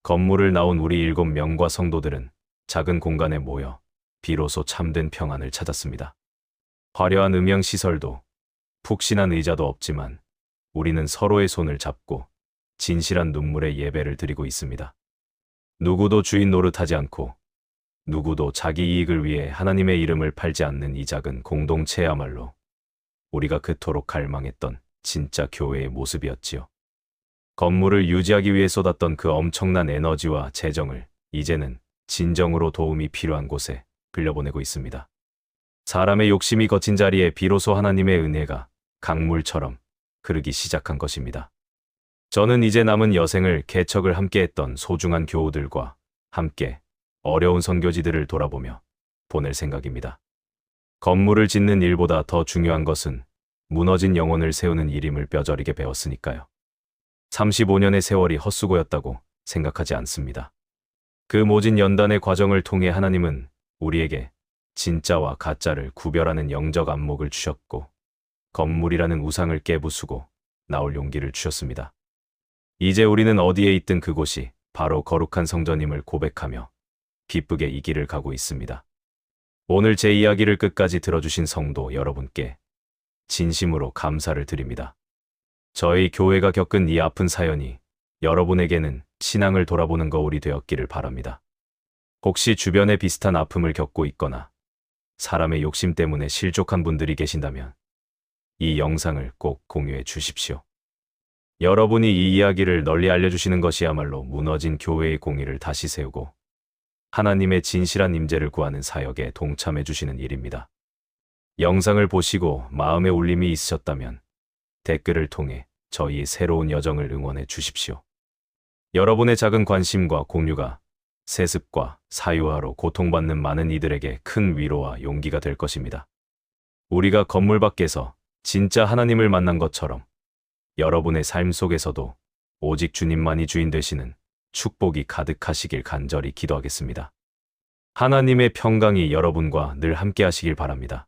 건물을 나온 우리 7명과 성도들은 작은 공간에 모여 비로소 참된 평안을 찾았습니다. 화려한 음향시설도 푹신한 의자도 없지만 우리는 서로의 손을 잡고 진실한 눈물의 예배를 드리고 있습니다. 누구도 주인 노릇하지 않고 누구도 자기 이익을 위해 하나님의 이름을 팔지 않는 이 작은 공동체야말로 우리가 그토록 갈망했던 진짜 교회의 모습이었지요. 건물을 유지하기 위해 쏟았던 그 엄청난 에너지와 재정을 이제는 진정으로 도움이 필요한 곳에 빌려보내고 있습니다. 사람의 욕심이 거친 자리에 비로소 하나님의 은혜가 강물처럼 흐르기 시작한 것입니다. 저는 이제 남은 여생을 개척을 함께했던 소중한 교우들과 함께 어려운 선교지들을 돌아보며 보낼 생각입니다. 건물을 짓는 일보다 더 중요한 것은 무너진 영혼을 세우는 일임을 뼈저리게 배웠으니까요. 35년의 세월이 헛수고였다고 생각하지 않습니다. 그 모진 연단의 과정을 통해 하나님은 우리에게 진짜와 가짜를 구별하는 영적 안목을 주셨고 건물이라는 우상을 깨부수고 나올 용기를 주셨습니다. 이제 우리는 어디에 있든 그곳이 바로 거룩한 성전임을 고백하며 기쁘게 이 길을 가고 있습니다. 오늘 제 이야기를 끝까지 들어주신 성도 여러분께 진심으로 감사를 드립니다. 저희 교회가 겪은 이 아픈 사연이 여러분에게는 신앙을 돌아보는 거울이 되었기를 바랍니다. 혹시 주변에 비슷한 아픔을 겪고 있거나 사람의 욕심 때문에 실족한 분들이 계신다면 이 영상을 꼭 공유해 주십시오. 여러분이 이 이야기를 널리 알려주시는 것이야말로 무너진 교회의 공의를 다시 세우고 하나님의 진실한 임재를 구하는 사역에 동참해 주시는 일입니다. 영상을 보시고 마음에 울림이 있으셨다면 댓글을 통해 저희의 새로운 여정을 응원해 주십시오. 여러분의 작은 관심과 공유가 세습과 사유화로 고통받는 많은 이들에게 큰 위로와 용기가 될 것입니다. 우리가 건물 밖에서 진짜 하나님을 만난 것처럼 여러분의 삶 속에서도 오직 주님만이 주인 되시는 축복이 가득하시길 간절히 기도하겠습니다. 하나님의 평강이 여러분과 늘 함께 하시길 바랍니다.